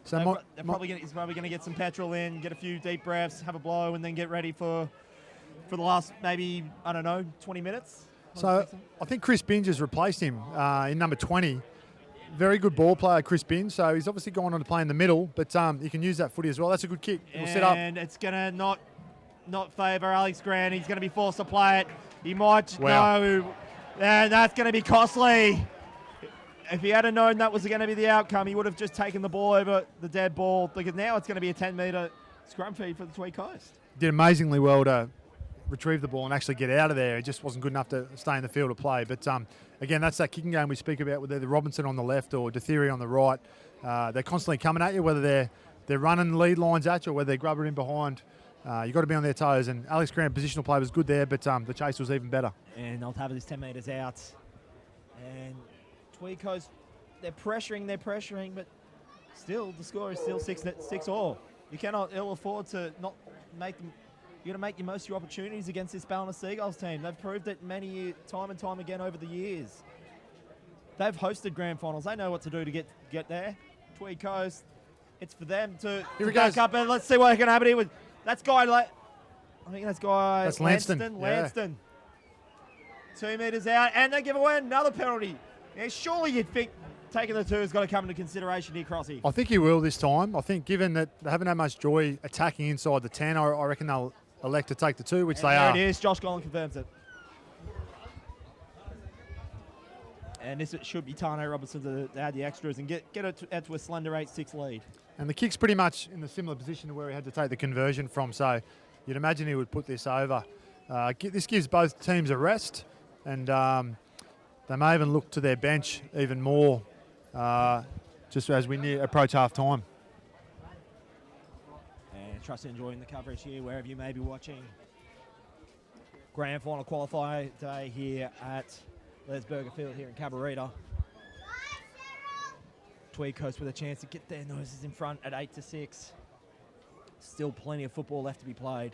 So he's probably going to get some petrol in, get a few deep breaths, have a blow, and then get ready for the last maybe, 20 minutes. So I think Chris Binge has replaced him in number 20. Very good ball player, Chris Binge. So he's obviously gone on to play in the middle, but he can use that footy as well. That's a good kick. It'll set up. And it's going to not favour Alex Grant. He's going to be forced to play it. He might Wow. And that's going to be costly. If he had known that was going to be the outcome, he would have just taken the ball over the dead ball. Because now it's going to be a 10-metre scrum feed for the Tweed Coast. Did amazingly well to retrieve the ball and actually get out of there. It just wasn't good enough to stay in the field to play. But again, that's that kicking game we speak about with either Robinson on the left or Dethery on the right. They're constantly coming at you, whether they're running lead lines at you or whether they're grubbing in behind. You've got to be on their toes. And Alex Grant, positional play was good there, but the chase was even better. And they'll have this 10 metres out. And Tweed Coast, they're pressuring, but still the score is still 6-all. You cannot ill afford to not make them. You're going to make the most of your opportunities against this Ballina Seagulls team. They've proved it time and time again over the years. They've hosted grand finals. They know what to do to get there. Tweed Coast, it's for them to back up, and let's see what can happen here with that's guy. That's Lanston. Lanston. 2 metres out, and they give away another penalty. Now, surely you'd think taking the two has got to come into consideration here, Crossy. I think he will this time. I think given that they haven't had much joy attacking inside the 10, I reckon they'll elect to take the two, which they are. There it is. Josh Gollan confirms it. And this should be Tane Robinson to add the extras and get it to a slender 8-6 lead. And the kick's pretty much in the similar position to where he had to take the conversion from, so you'd imagine he would put this over. This gives both teams a rest, and they may even look to their bench even more just as we approach half-time. And trust you're enjoying the coverage here, wherever you may be watching. Grand final qualifier day here at Les Burger Field here in Cabarita. Tweed Coast with a chance to get their noses in front at 8-6. Still plenty of football left to be played.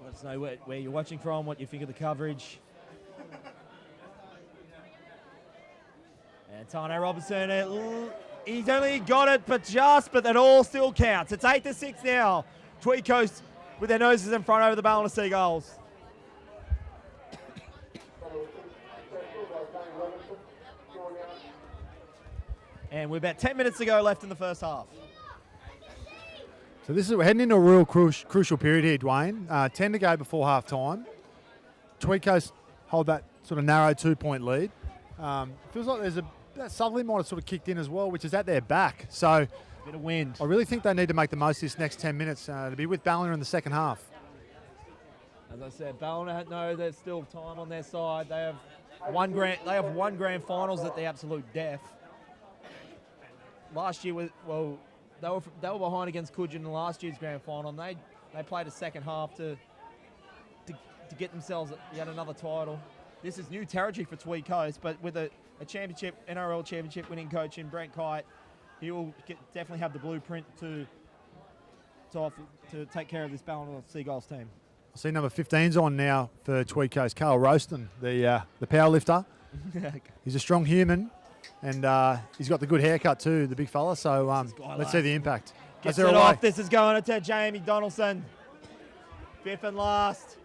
Let us know where you're watching from, what you think of the coverage. And Tane Robinson, he's only got it, but that all still counts. It's 8-6 now. Tweed Coast with their noses in front over the Ballina Seagulls. And we're about 10 minutes to go left in the first half. So we're heading into a real crucial period here, Dwayne. 10 to go before half-time. Tweed Coast hold that sort of narrow 2-point lead. Feels like that Southerly might have sort of kicked in as well, which is at their back. So bit of wind. I really think they need to make the most of this next 10 minutes to be with Ballina in the second half. As I said, Ballina know there's still time on their side. They have one grand finals at the absolute death. Last year, they were behind against Coogin in last year's grand final, and they played a second half to get themselves yet another title. This is new territory for Tweed Coast, but with a championship, NRRRL championship winning coach in Brent Kite, he will definitely have the blueprint to take care of this Ballina Seagulls team. I see number 15's on now for Tweed Coast, Carl Roaston, the power lifter. He's a strong human. And he's got the good haircut too, the big fella. So let's see the impact. Gets it off. This is going to Jamie Donaldson. Fifth and last.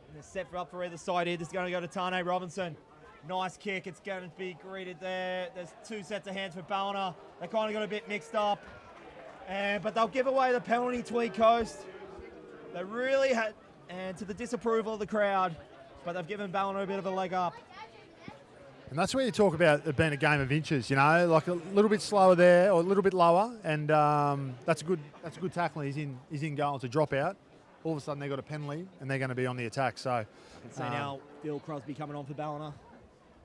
And they're set up for either side here. This is going to go to Tane Robinson. Nice kick. It's going to be greeted there. There's two sets of hands for Ballina. They kind of got a bit mixed up. But they'll give away the penalty, Tweed Coast. They really had, and to the disapproval of the crowd, but they've given Ballina a bit of a leg up. And that's where you talk about it being a game of inches, you know, like a little bit slower there or a little bit lower, and that's a good tackle. He's in goal to drop out. All of a sudden they got a penalty and they're going to be on the attack. So I can see now Phil Crosby coming on for Ballina.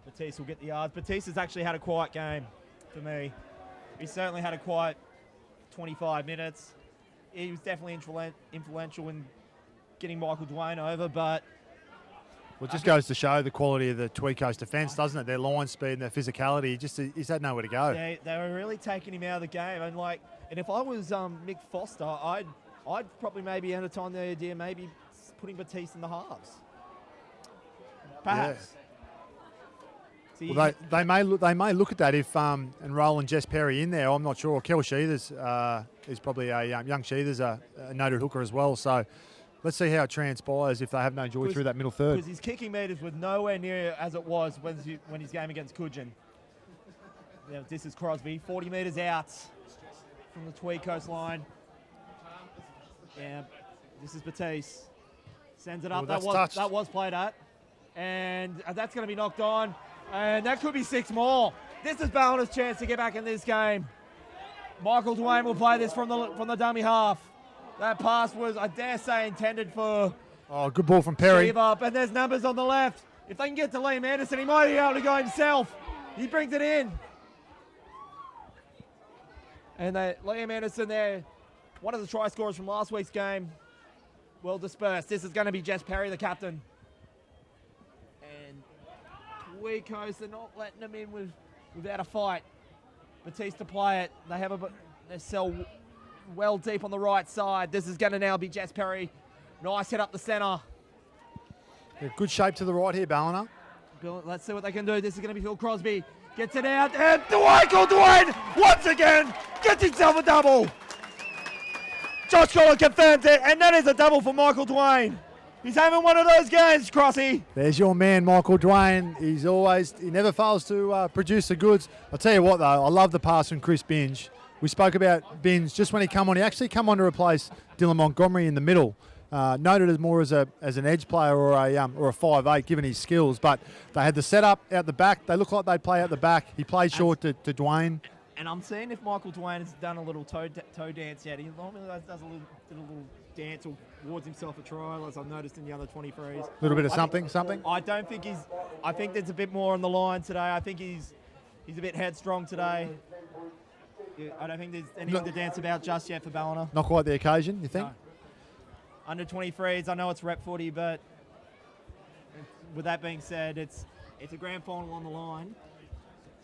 Batiste will get the yards. Batiste has actually had a quiet game for me. He certainly had a quiet 25 minutes. He was definitely influential in getting Michael Dwayne over, but... Well, it just goes to show the quality of the Tweed Coast defence, doesn't it? Their line speed and their physicality. He's had nowhere to go. They were really taking him out of the game. And if I was Mick Foster, I'd probably maybe entertain the idea maybe putting Batiste in the halves. Perhaps. Yeah. Well, they may look at that if and rolling Jess Perry in there. I'm not sure. Kel Sheethers is probably a young Sheethers, a noted hooker as well. So let's see how it transpires if they have no joy through that middle third. Because his kicking meters were nowhere near as it was when his game against Coogin. Yeah, this is Crosby, 40 metres out from the Tweed Coast line. Yeah, this is Batiste. Sends it up. That was played at. And that's going to be knocked on. And that could be 6 more. This is Ballina's chance to get back in this game. Michael Dwayne will play this from the dummy half. That pass was, I dare say, intended for... Oh, good ball from Perry. Up, and there's numbers on the left. If they can get to Liam Anderson, he might be able to go himself. He brings it in. And Liam Anderson there, one of the try scorers from last week's game, well dispersed. This is going to be Jess Perry, the captain. Tweed Coast, they're not letting them in without a fight. Batiste to play it. They sell well deep on the right side. This is going to now be Jess Perry. Nice hit up the centre. Yeah, good shape to the right here, Ballina. Let's see what they can do. This is going to be Phil Crosby. Gets it out, and Dwayne once again gets himself a double. Josh Collar confirms it, and that is a double for Michael Dwayne. He's having one of those games, Crossy. There's your man, Michael Dwayne. He never fails to produce the goods. I'll tell you what, though, I love the pass from Chris Binge. We spoke about Binge just when he come on. He actually come on to replace Dylan Montgomery in the middle. Noted as more as an edge player or a 5'8", given his skills. But they had the setup out the back. They look like they'd play out the back. He played short to Dwayne. And I'm seeing if Michael Dwayne has done a little toe dance yet. He normally did a little dance towards himself a trial, as I've noticed in the other 23s. A little bit of something. I don't think I think there's a bit more on the line today. I think he's a bit headstrong today. I don't think there's anything to dance about just yet for Ballina. Not quite the occasion, you think? No. Under 23s, I know it's rep footy, but with that being said, it's a grand final on the line.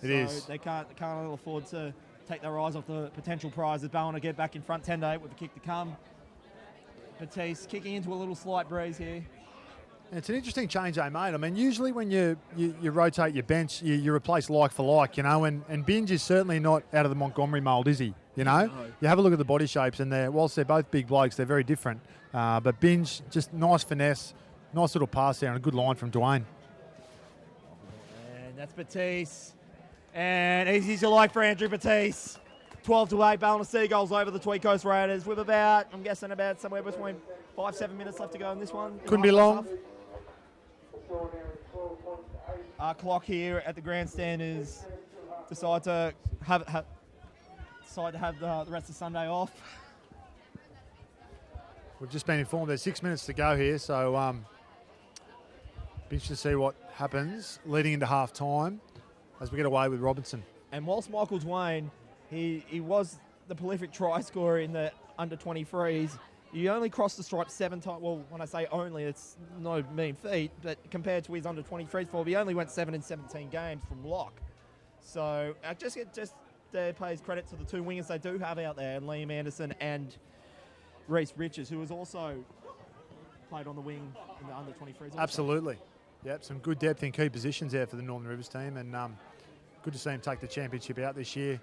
It is. They can't afford to take their eyes off the potential prize as Ballina get back in front 10-8 with the kick to come. Batiste kicking into a little slight breeze here. It's an interesting change they made. I mean, usually when you rotate your bench, you replace like for like, you know, and Binge is certainly not out of the Montgomery mould, is he? You know? No. You have a look at the body shapes, and whilst they're both big blokes, they're very different. But Binge, just nice finesse, nice little pass there, and a good line from Dwayne. And that's Batiste. And easy to like for Andrew Batiste. 12-8, Ballina Seagulls over the Tweed Coast Raiders with I'm guessing about somewhere between 5-7 minutes left to go in this one. Couldn't be long. Our clock here at the grandstand is decide to have the rest of Sunday off. We've just been informed there's 6 minutes to go here, so be interested to see what happens leading into half time as we get away with Robinson. And whilst Michael Dwayne, he was the prolific try scorer in the under 23s. He only crossed the stripe 7 times. Well, when I say only, it's no mean feat, but compared to his under 23s form, he only went 7 in 17 games from lock. So just pays credit to the two wingers they do have out there, Liam Anderson and Reece Richards, who has also played on the wing in the under 23s. Also. Absolutely. Yep, some good depth in key positions there for the Northern Rivers team, and good to see him take the championship out this year.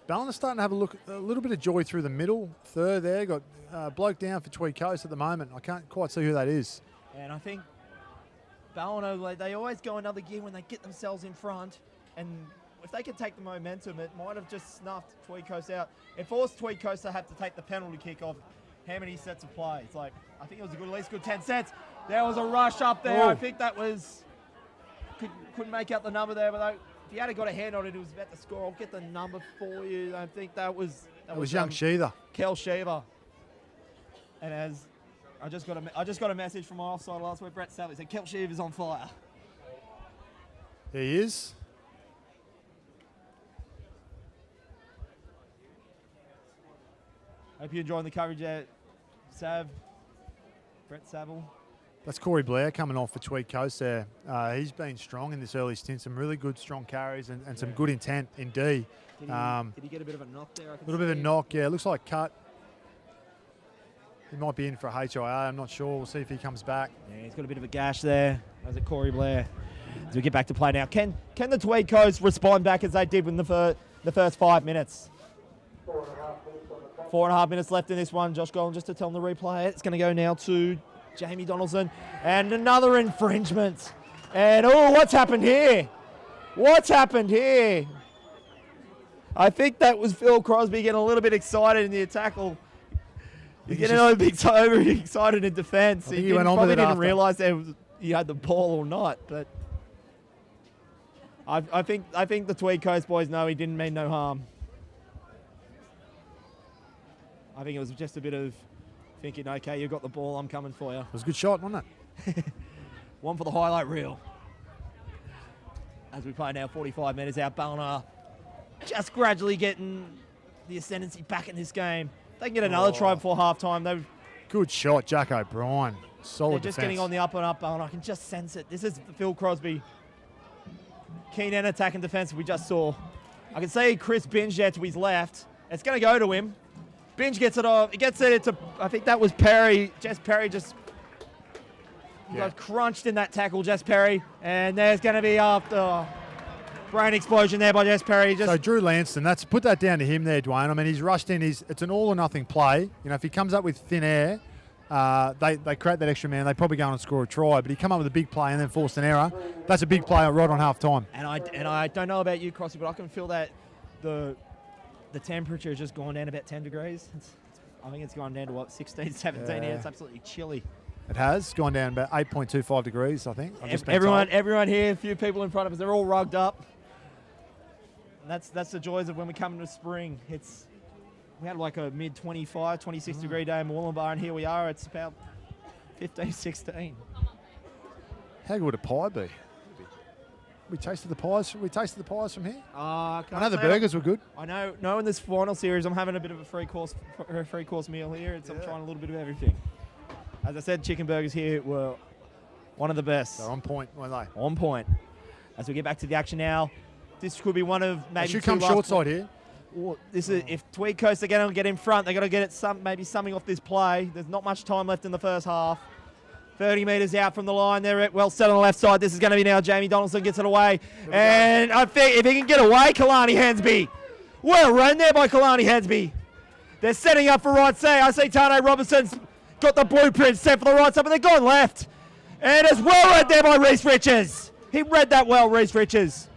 Ballina's starting to have a little bit of joy through the middle third there. Got bloke down for Tweed Coast at the moment. I can't quite see who that is. And I think Ballina, they always go another gear when they get themselves in front. And if they can take the momentum, it might have just snuffed Tweed Coast out. It forced Tweed Coast to have to take the penalty kick off how many sets of play. It's like, I think it was at least good 10 sets. There was a rush up there. Oh. I think that was couldn't make out the number there, but if you had got a hand on it, it was about to score. I'll get the number for you. I think that was young Sheether. Kel Sheether. And as I just got a message from my offside last week, Brett Savage said Kel Sheether's on fire. He is. Hope you're enjoying the coverage there, Brett Saville. That's Corey Blair coming off for Tweed Coast there. He's been strong in this early stint, some really good strong carries and some good intent in D. Did he get a bit of a knock there? A little bit of a knock, yeah. Looks like cut. He might be in for a HIA, I'm not sure. We'll see if he comes back. Yeah, he's got a bit of a gash there. As it Corey Blair. As we get back to play now. Can the Tweed Coast respond back as they did in the first 5 minutes? 4.5 minutes left in this one. Josh Gollan just to tell them to replay it. It's going to go now to Jamie Donaldson. And another infringement. And, oh, what's happened here? What's happened here? I think that was Phil Crosby getting a little bit excited in the tackle. He's getting a bit overexcited in defence. He probably didn't realise he had the ball or not. But I think the Tweed Coast boys know he didn't mean no harm. I think it was just a bit of thinking, okay, you got the ball, I'm coming for you. It was a good shot, wasn't it? One for the highlight reel. As we play now, 45 metres out, Ballina just gradually getting the ascendancy back in this game. They can get another try before half-time. Good shot, Jack O'Brien. Solid They're just defense. getting on the up and up, Ballina. I can just sense it. This is Phil Crosby. Keen and attack and defence we just saw. I can see Chris Binge there to his left. It's going to go to him. Binge gets it off. He gets it to, I think that was Perry. Jess Perry just got crunched in that tackle, Jess Perry. And there's going to be brain explosion there by Jess Perry. So Drew Lanston, put that down to him there, Dwayne. I mean, he's rushed in. It's an all or nothing play. You know, if he comes up with thin air, they create that extra man. They probably go on and score a try. But he come up with a big play and then forced an error. That's a big play right on half time. And I don't know about you, Crossy, but I can feel that the temperature has just gone down about 10 degrees. I think it's gone down to, 16, 17 here. It's absolutely chilly. It has gone down about 8.25 degrees, I think. Everyone here, a few people in front of us, they're all rugged up. And that's the joys of when we come into spring. We had like a mid 25, 26 degree day in Wollongbar, and here we are. It's about 15, 16. How good would a pie be? We tasted the pies. We tasted the pies from here. I know the burgers were good. I know. In this final series, I'm having a bit of a free course meal here. I'm trying a little bit of everything. As I said, chicken burgers here were one of the best. They're on point, weren't they? On point. As we get back to the action now, this could be one of maybe. They should come short side here. This is if Tweed Coast are going to get in front, they've got to get it maybe something off this play. There's not much time left in the first half. 30 metres out from the line. They're well set on the left side. This is going to be now Jamie Donaldson gets it away. And I think if he can get away, Kalani Hensby. Well run there by Kalani Hensby. They're setting up for right side. I see Tane Robinson's got the blueprint set for the right side, but they're going left. And it's well read there by Reece Richards. He read that well, Reece Richards.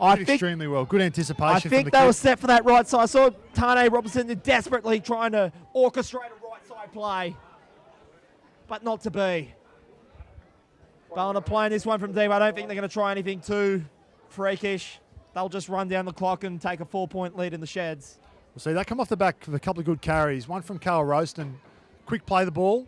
Extremely well. Good anticipation. I think they were set for that right side. I saw Tane Robinson desperately trying to orchestrate a right side play. But not to be. Ballina playing this one from deep. I don't think they're going to try anything too freakish. They'll just run down the clock and take a 4-point lead in the sheds. Well, see, they come off the back of a couple of good carries. One from Carl Roaston, quick play the ball,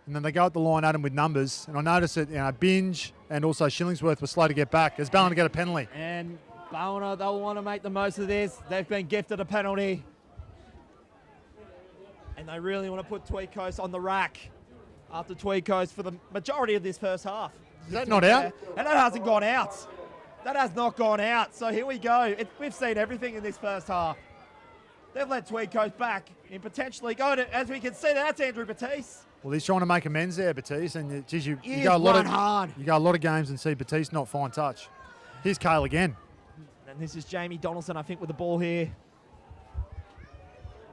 and then they go at the line at him with numbers. And I noticed that Binge and also Shillingsworth were slow to get back as Ballina get a penalty. And Ballina, they'll want to make the most of this. They've been gifted a penalty. And they really want to put Tweed Coast on the rack after Tweed Coast for the majority of this first half. Is that not out? And that hasn't gone out. That has not gone out. So here we go. We've seen everything in this first half. They've let Tweed Coast back in potentially go to, as we can see, that's Andrew Batiste. Well, he's trying to make amends there, Batiste, and geez, you go a lot of games and see Batiste not fine touch. Here's Cale again. And this is Jamie Donaldson, I think, with the ball here.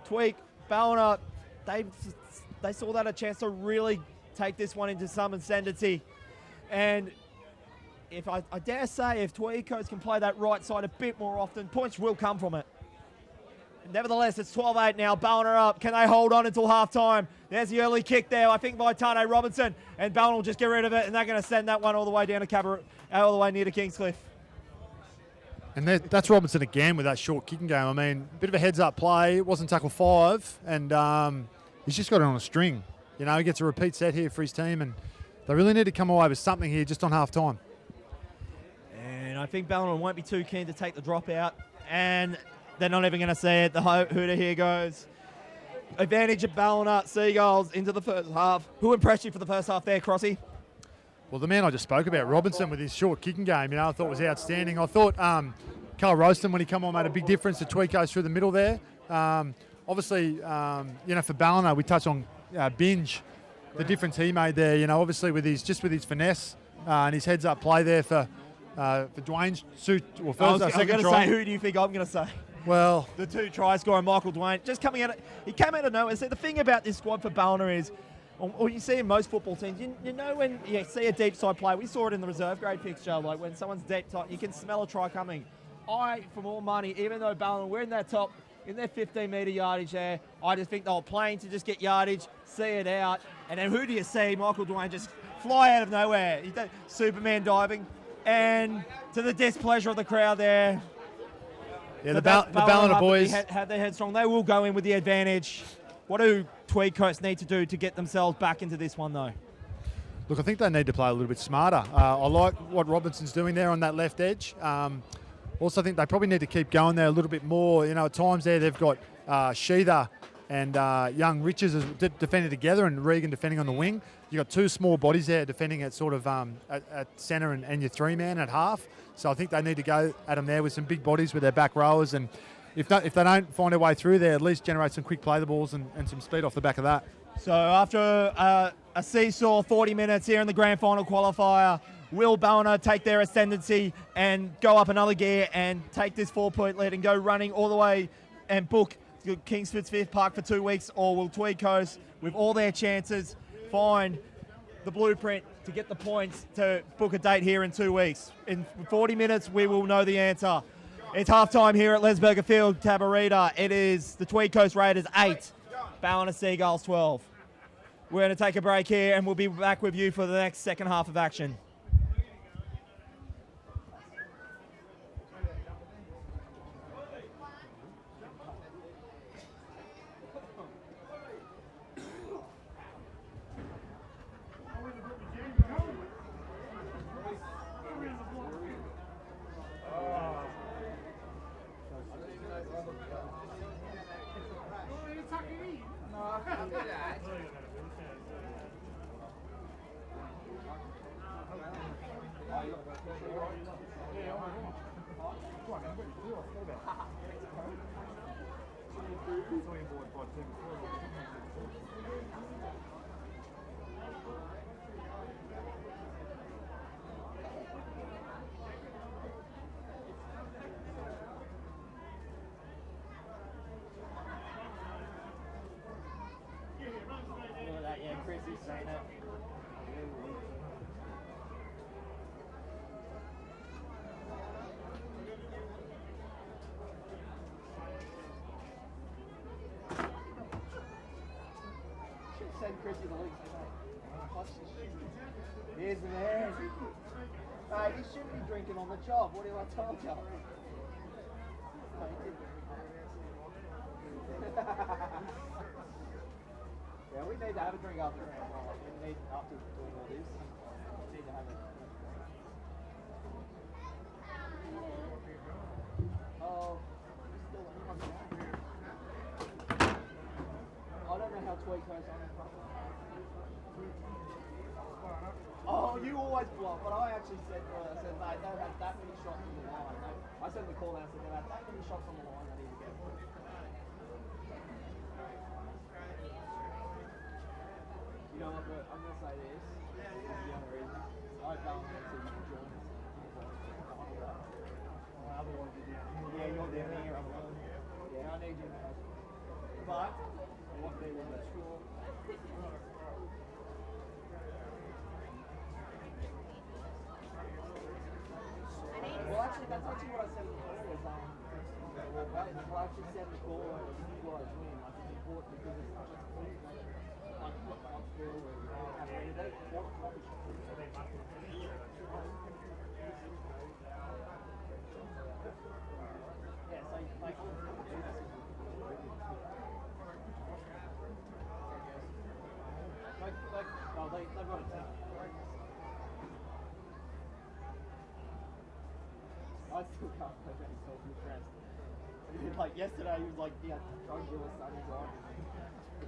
Tweed, Ballina, they saw that a chance to really take this one into some ascendancy. And if I dare say, if Tweed Coast can play that right side a bit more often, points will come from it. Nevertheless, it's 12-8 now. Ballina up. Can they hold on until halftime? There's the early kick there, I think, by Tane Robinson. And Ballina will just get rid of it, and they're going to send that one all the way down to out all the way near to Kingscliff. And that's Robinson again with that short kicking game. I mean, a bit of a heads-up play. It wasn't tackle 5, and he's just got it on a string. You know, he gets a repeat set here for his team, and they really need to come away with something here just on half-time. And I think Ballina won't be too keen to take the drop out, and they're not even going to see it. The hooter here goes. Advantage of Ballina, Seagulls into the first half. Who impressed you for the first half there, Crossy? Well, the man I just spoke about, Robinson, with his short kicking game, you know, I thought was outstanding. I thought Carl Roaston, when he come on, made a big difference to Tweed Coast through the middle there. Obviously, you know, for Ballina, we touched on Binge, the difference he made there. You know, obviously with his finesse and his heads-up play there for Dwayne's suit. Well, first, I'm going to say, who do you think I'm going to say? Well, the 2 try scorer, Michael Dwayne, just coming out. He came out of nowhere. See, the thing about this squad for Ballina is, or you see in most football teams, you know when you see a deep side play, we saw it in the reserve grade fixture, like when someone's deep side, you can smell a try coming. For more money, even though Ballina, we're in that top, in their 15-metre yardage there, I just think they were playing to just get yardage, see it out, and then who do you see? Michael Dwayne just fly out of nowhere. He did Superman diving, and to the displeasure of the crowd there. Yeah, the Ballina boys had their head strong. They will go in with the advantage. What do Tweed Coast need to do to get themselves back into this one, though? Look, I think they need to play a little bit smarter. I like what Robinson's doing there on that left edge. Also, I think they probably need to keep going there a little bit more. You know, at times there they've got Sheether and young Richards defending together and Regan defending on the wing. You've got 2 small bodies there defending at sort of at centre and your 3-man at half. So I think they need to go at them there with some big bodies with their back rowers. And if they don't find their way through there, at least generate some quick play the balls and some speed off the back of that. So after a seesaw 40 minutes here in the grand final qualifier, will Ballina take their ascendancy and go up another gear and take this 4-point lead and go running all the way and book Kingsford's 5th Park for 2 weeks, or will Tweed Coast, with all their chances, find the blueprint to get the points to book a date here in 2 weeks? In 40 minutes, we will know the answer. It's halftime here at Lesberger Field, Tabarita. It is the Tweed Coast Raiders 8, Ballina Seagulls 12. We're going to take a break here, and we'll be back with you for the next second half of action. Chrissy's saying it. Should send Chrissy the link tonight. Here's the man. Mate, he shouldn't be drinking on the job. What do I tell you? Yeah, we need to have a drink after round one. We need, after doing all this, we need to have a drink. Oh, still anyone's going. I don't know how Tweed Coast on the front. Oh, you always block, but I actually said to her, I said, mate, don't have that many shots on the line. I sent the call out and said, don't have that many shots on the line, I need to get one. You know what, bro, I'm going to say this. This is the other reason. I don't want to join us. Yeah, you're down here. Yeah, I need you. But, what they want to score. Well, actually, that's actually what I said before. Was well, actually said before, you guys win. Like, it's important because it's not just like upskill or have anything. I still can't believe he's so impressed. Like yesterday, he was like, he had drug dealer son his on.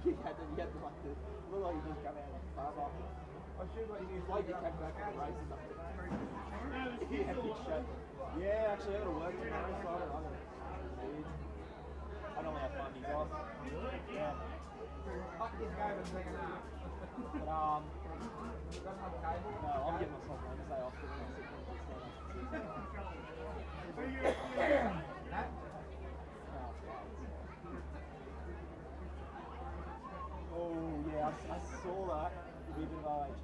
He had to like the look like he just come out of the car off. I should like he was like he came back from the race or something. He had big shot. Yeah, actually, I got to work tomorrow, so I don't know. I don't have fun. He's off. Yeah. Fuck this guy for the second half. But no, I'm getting myself Wednesday off because I'm sick. Oh yeah, I saw that. It'd be a bit of OHS.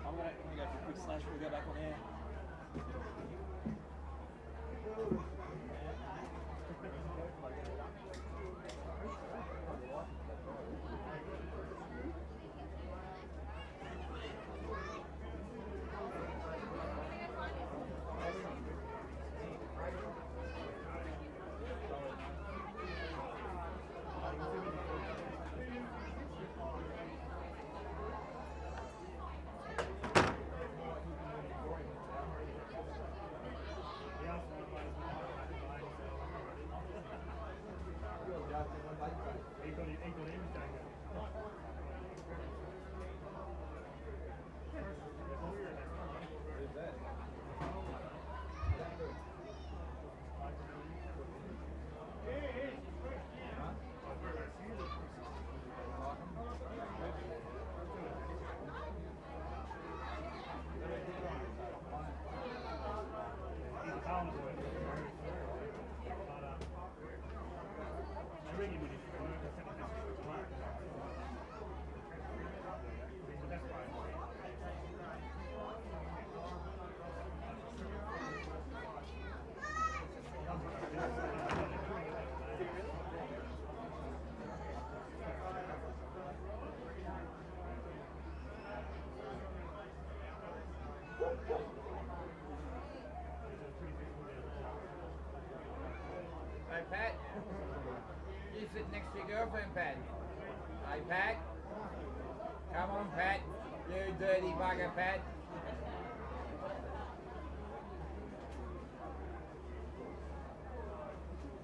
I'm gonna go for a quick slash before we go back on air. Hey, Pat. You sit next to your girlfriend, Pat. Hey, Pat. Come on, Pat. You dirty bugger, Pat.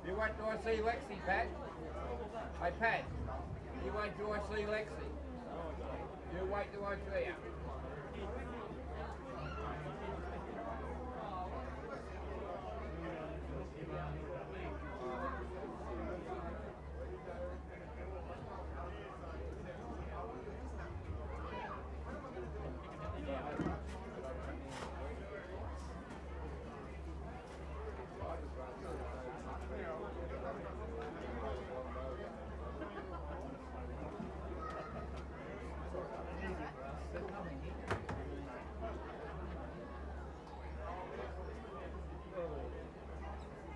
You wait till I see Lexi, Pat. Hey, Pat. You wait till I see Lexi. You wait till I see her.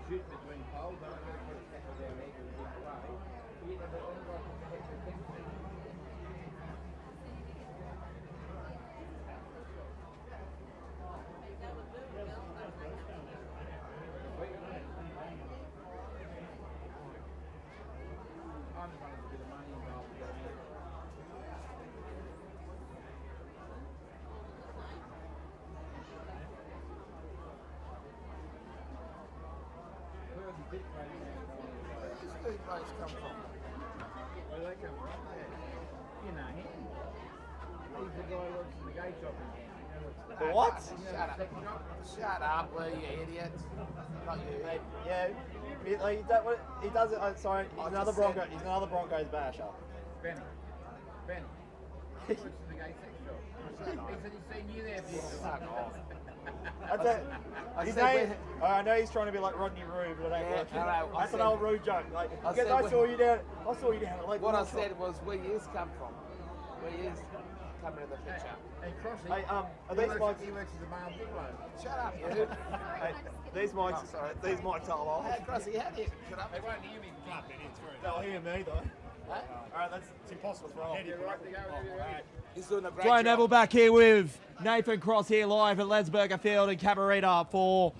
Shoot between poles, I don't know if it's tackle down there because it's way. You get the one right from the head to the thing. I'm the one with a bit of money involved. Where does food place come from? Where do they come from? You know him. He's the guy who works in the gate shop in here. The what? Shut up, will you idiots? Not you. Hey, yeah, he does it. Sorry, he's another Bronco. He's another Broncos basher. Benny. He works in the gate sex shop. He said he's seen you there before. Fuck off. That's it. His name. I know he's trying to be like Rodney Roo, but it ain't working. I know, That's an old Roo joke. Like, I because said I when- saw you down. I saw you down at Lake What I Wilson. said was where yours come from. Where yours come into the picture. And Crossy, Hey, are he these works, mics? he works as a male gigolo. Shut up, you. Hey, these mics. Oh, sorry. These mics are off. Hey, Crossy, how do you shut up? They won't hear me. They'll hear me though. It's impossible for He's doing a great Dwayne job. Neville back here with Nathan Cross here live at Lesburger Field in Cabarita for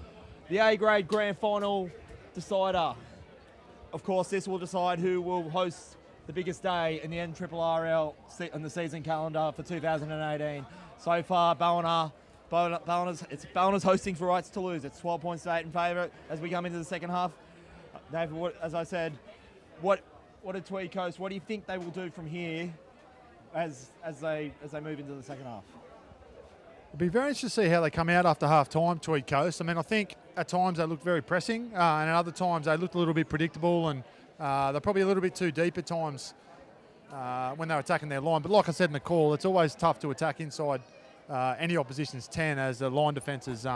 the A-grade grand final decider. Of course, this will decide who will host the biggest day in the NRRRL on the season calendar for 2018. So far, Ballina's hosting for rights to lose. It's 12 points to 8 in favour as we come into the second half. Dave, as I said, what did Tweed Coast? What do you think they will do from here as they move into the second half? It'll be very interesting to see how they come out after half time, Tweed Coast. I mean, I think at times they looked very pressing, and at other times they looked a little bit predictable, and they're probably a little bit too deep at times when they're attacking their line. But like I said in the call, it's always tough to attack inside any opposition's 10 as the line defence is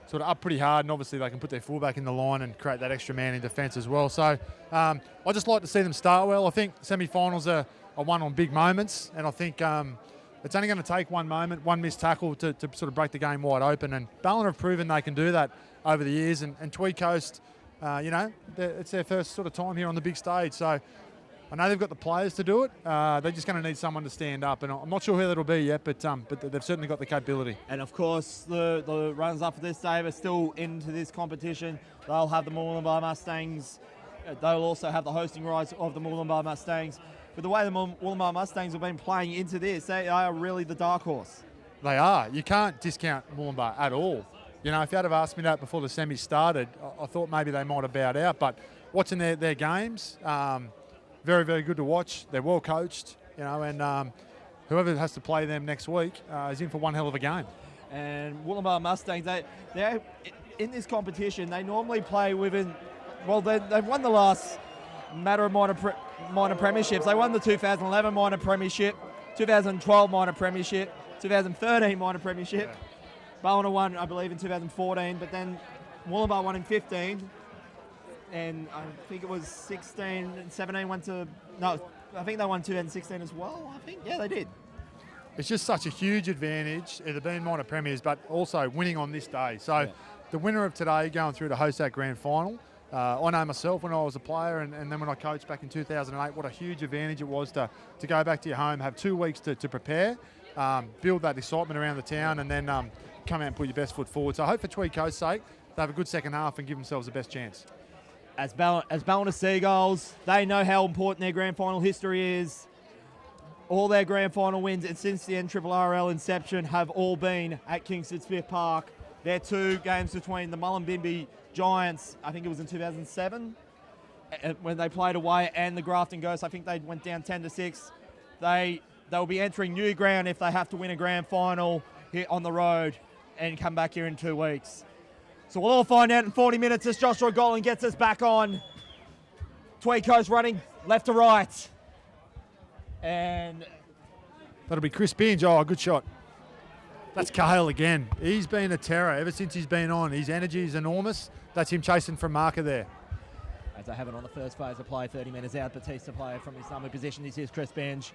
sort of up pretty hard, and obviously they can put their fullback in the line and create that extra man in defence as well. So I just like to see them start well. I think semi-finals are won on big moments, and I think it's only going to take one moment, one missed tackle to sort of break the game wide open. And Ballina have proven they can do that over the years. And Tweed Coast, it's their first sort of time here on the big stage. So I know they've got the players to do it. They're just going to need someone to stand up. And I'm not sure who that'll be yet, but they've certainly got the capability. And of course, the runners-up for this day are still into this competition. They'll have the Moolumbar Mustangs. They'll also have the hosting rights of the Moolumbar Mustangs. But the way the Moolumbar Mustangs have been playing into this, they are really the dark horse. They are. You can't discount Moolumbar at all. You know, if you had have asked me that before the semis started, I thought maybe they might have bowed out. But watching their games, very, very good to watch. They're well coached, and whoever has to play them next week is in for one hell of a game. And Moolumbar Mustangs, they're in this competition. They normally play within. Well, they've won the last matter of minor premierships. They won the 2011 minor premiership, 2012 minor premiership, 2013 minor premiership. Yeah. Ballina won, I believe, in 2014, but then Moolumbar won in 15, and I think it was 16 and 17 went to. No, I think they won 2016 as well. I think, yeah, they did. It's just such a huge advantage, either being minor premiers, but also winning on this day. So the winner of today going through to host that grand final. I know myself when I was a player and then when I coached back in 2008, what a huge advantage it was to go back to your home, have 2 weeks to prepare, build that excitement around the town, and then come out and put your best foot forward. So I hope for Tweed Coast's sake, they have a good second half and give themselves the best chance. As Ballina Seagulls, they know how important their grand final history is. All their grand final wins and since the NRRRL inception have all been at Kingston Smith Park. Their 2 games between the Mullumbimby Giants, I think it was in 2007, when they played away, and the Grafton Ghosts, I think they went down 10-6. They'll be entering new ground if they have to win a grand final here on the road and come back here in 2 weeks. So we'll all find out in 40 minutes as Joshua Golan gets us back on. Tweed Coast running left to right. And that'll be Chris Binge. Oh, good shot. That's Cahill again. He's been a terror ever since he's been on. His energy is enormous. That's him chasing from marker there. As I have it on the first phase of play, 30 metres out, Batista player from his number position. This is Chris Binge.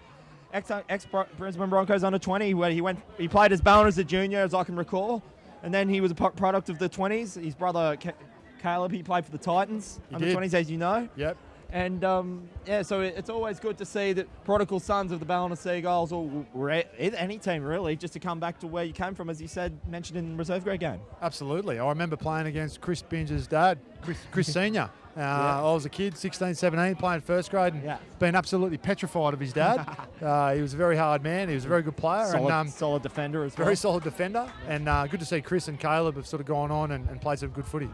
Ex-Brisbane Broncos under 20, where he played as Ballina as a junior, as I can recall. And then he was a product of the 20s. His brother, Caleb, he played for the Titans under 20s, as you know. Yep. And, so it's always good to see that prodigal sons of the Ballina Seagulls, or any team really, just to come back to where you came from, as you said, mentioned in the reserve grade game. Absolutely. I remember playing against Chris Binge's dad, Chris Senior. I was a kid, 16, 17, playing first grade, and being absolutely petrified of his dad. He was a very hard man. He was a very good player. Solid defender as well. Very solid defender. And good to see Chris and Caleb have sort of gone on and played some good footy.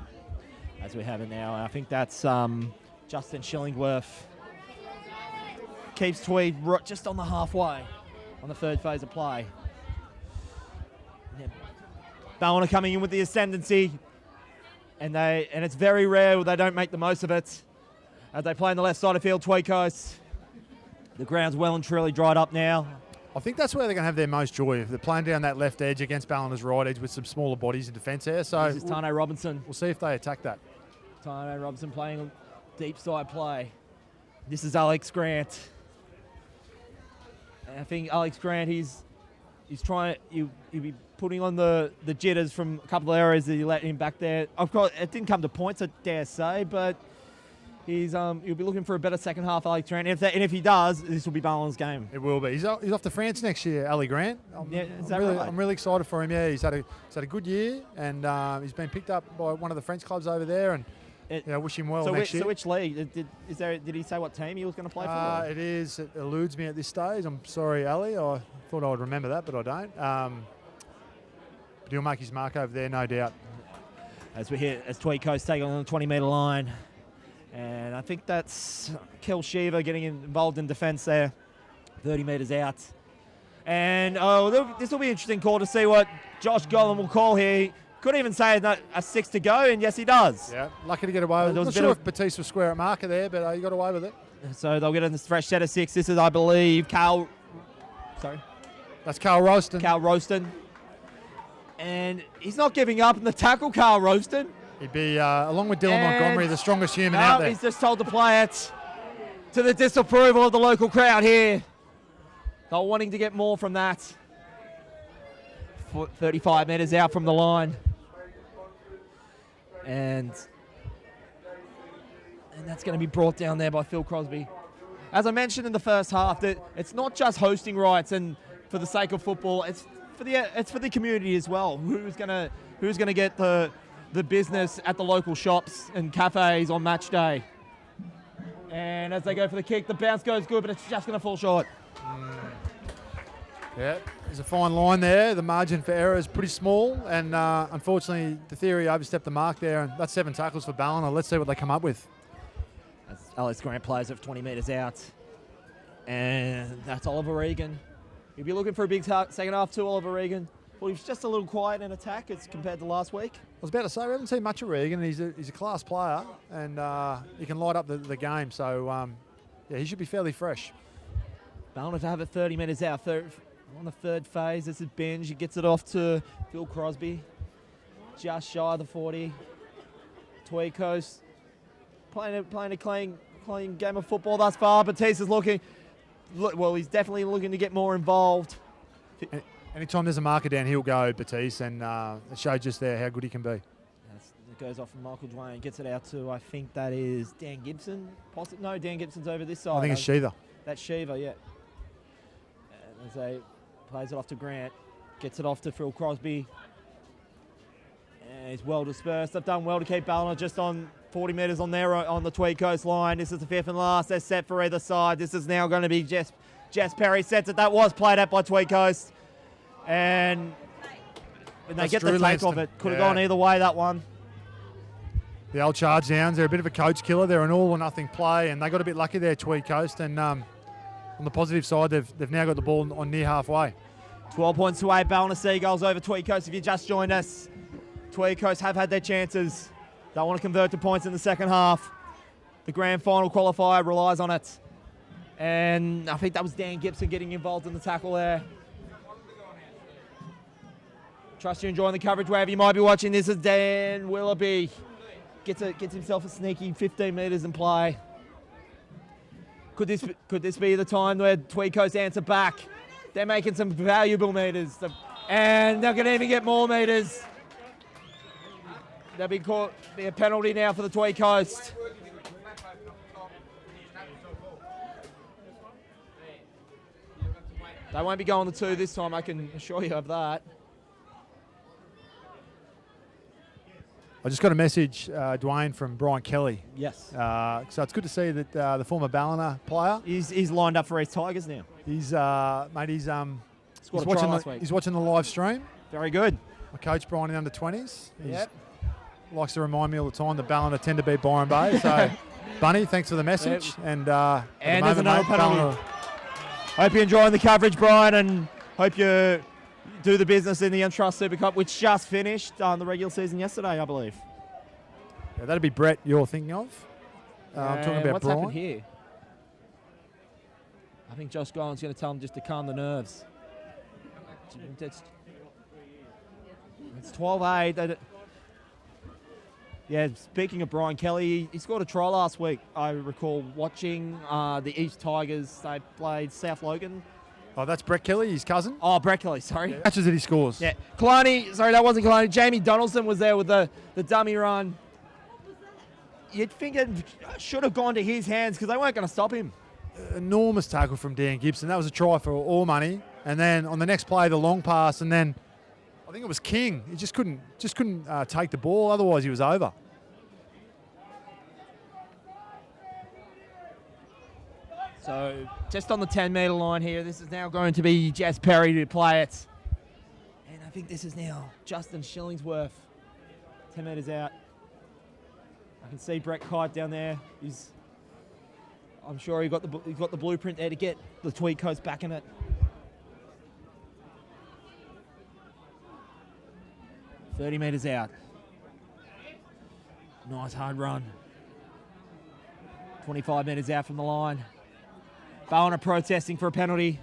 As we have it now, I think that's Justin Shillingworth. Keeps Tweed just on the halfway on the third phase of play. Ballina coming in with the ascendancy. And it's very rare they don't make the most of it. As they play on the left side of field, Tweed Coast. The ground's well and truly dried up now. I think that's where they're going to have their most joy, if they're playing down that left edge against Ballina's right edge with some smaller bodies in defence there. So this is Tane Robinson. We'll see if they attack that. Tane Robinson playing deep side play. This is Alex Grant. And I think Alex Grant, he's trying. He'll be putting on the jitters from a couple of areas that you let him back there. Of course, it didn't come to points, I dare say, but He'll be looking for a better second half, Alex Grant. And if he does, this will be Ballina's game. It will be. He's off to France next year, Ali Grant. I'm really excited for him. Yeah, he's had a good year, and he's been picked up by one of the French clubs over there, and wish him well next year. So which league? Did he say what team he was going to play for? It eludes me at this stage. I'm sorry, Ali. I thought I would remember that, but I don't. But he'll make his mark over there, no doubt. As Tweed Coast take on the 20-metre line. And I think that's Kel Shiva getting involved in defence there, 30 metres out. And this will be an interesting call to see what Josh Gollan will call here. He could even say a 6 to go, and yes, he does. Yeah, lucky to get away with it. Not sure if Batiste was square at marker there, but he got away with it. So they'll get a fresh set of 6. This is, I believe, Carl. Sorry, that's Carl Roston. Carl Roston, and he's not giving up in the tackle. Carl Roston. He'd be, along with Dylan Montgomery, the strongest human out there. He's just told to play it to the disapproval of the local crowd here. They're wanting to get more from that. 35 metres out from the line. And that's going to be brought down there by Phil Crosby. As I mentioned in the first half, that it's not just hosting rights and for the sake of football, it's for the community as well. Who's going to get the business at the local shops and cafes on match day. And as they go for the kick, the bounce goes good, but it's just going to fall short. Yeah, there's a fine line there. The margin for error is pretty small, and unfortunately, the theory overstepped the mark there, and that's 7 tackles for Ballina. Let's see what they come up with. As Alex Grant plays it 20 metres out, and that's Oliver Regan. You'll be looking for a big second half too, Oliver Regan. Well, he was just a little quiet in attack as compared to last week. I was about to say, we haven't seen much of Regan. He's a class player, and he can light up the game. So, he should be fairly fresh. Ballina to have it 30 metres out. On the third phase, this is Binge. He gets it off to Phil Crosby. Just shy of the 40. Tweed Coast playing a clean game of football thus far. Batiste is he's definitely looking to get more involved. Anytime there's a marker down, he'll go Batiste, and it showed just there how good he can be. It goes off from Michael Dwayne, gets it out to, I think that is Dan Gibson. No, Dan Gibson's over this side. I think it's Shiva. That's Shiva, yeah. And as they plays it off to Grant, gets it off to Phil Crosby. And he's well dispersed. They've done well to keep Ballina just on 40 metres on the Tweed Coast line. This is the 5th and last. They're set for either side. This is now going to be Jess Perry sets it. That was played at by Tweed Coast. And they get the take of it. Could have gone either way, that one. The old charge downs, they're a bit of a coach killer. They're an all or nothing play, and they got a bit lucky there, Tweed Coast. And on the positive side, they've now got the ball on near halfway. 12 points to 8, Ballina Seagulls over Tweed Coast. If you just joined us, Tweed Coast have had their chances. They want to convert to points in the second half. The grand final qualifier relies on it. And I think that was Dan Gibson getting involved in the tackle there. Trust you're enjoying the coverage wherever you might be watching. This is Dan Willoughby. Gets himself a sneaky 15 metres in play. Could this be the time where Tweed Coast answer back? They're making some valuable metres. And they're going to even get more metres. There'll be a penalty now for the Tweed Coast. They won't be going the 2 this time, I can assure you of that. I just got a message, Dwayne, from Brian Kelly. Yes. So it's good to see that the former Ballina player. He's lined up for East Tigers now. He's he's watching the live stream. Very good. I coach Brian in under-20s. Yep. Likes to remind me all the time that Ballina tend to beat Byron Bay. So, Bunny, thanks for the message. Yep. And there's another penalty. Hope you're enjoying the coverage, Brian, and hope you do the business in the Entrust Super Cup, which just finished on the regular season yesterday, I believe. Yeah, that'd be Brett you're thinking of. I'm talking about what's Brian. Happened here? I think Josh Gollan's going to tell him just to calm the nerves. It's 12-8. Yeah, speaking of Brian Kelly, he scored a try last week. I recall watching the East Tigers. They played South Logan. Oh, that's Brett Kelly, his cousin? Oh, Brett Kelly, sorry. Matches that he scores. Yeah. Kalani, sorry, that wasn't Kalani. Jamie Donaldson was there with the dummy run. you'd think it should have gone to his hands because they weren't going to stop him. Enormous tackle from Dan Gibson. That was a try for all money. And then on the next play, the long pass, and then I think it was King. He just couldn't take the ball. Otherwise, he was over. So just on the 10-metre line here, this is now going to be Jess Perry to play it. And I think this is now Justin Shillingsworth, 10 metres out. I can see Brett Kite down there. I'm sure he's got the blueprint there to get the Tweed Coast back in it. "30 metres out. Nice hard run. 25 metres out from the line. Ballina protesting for a penalty.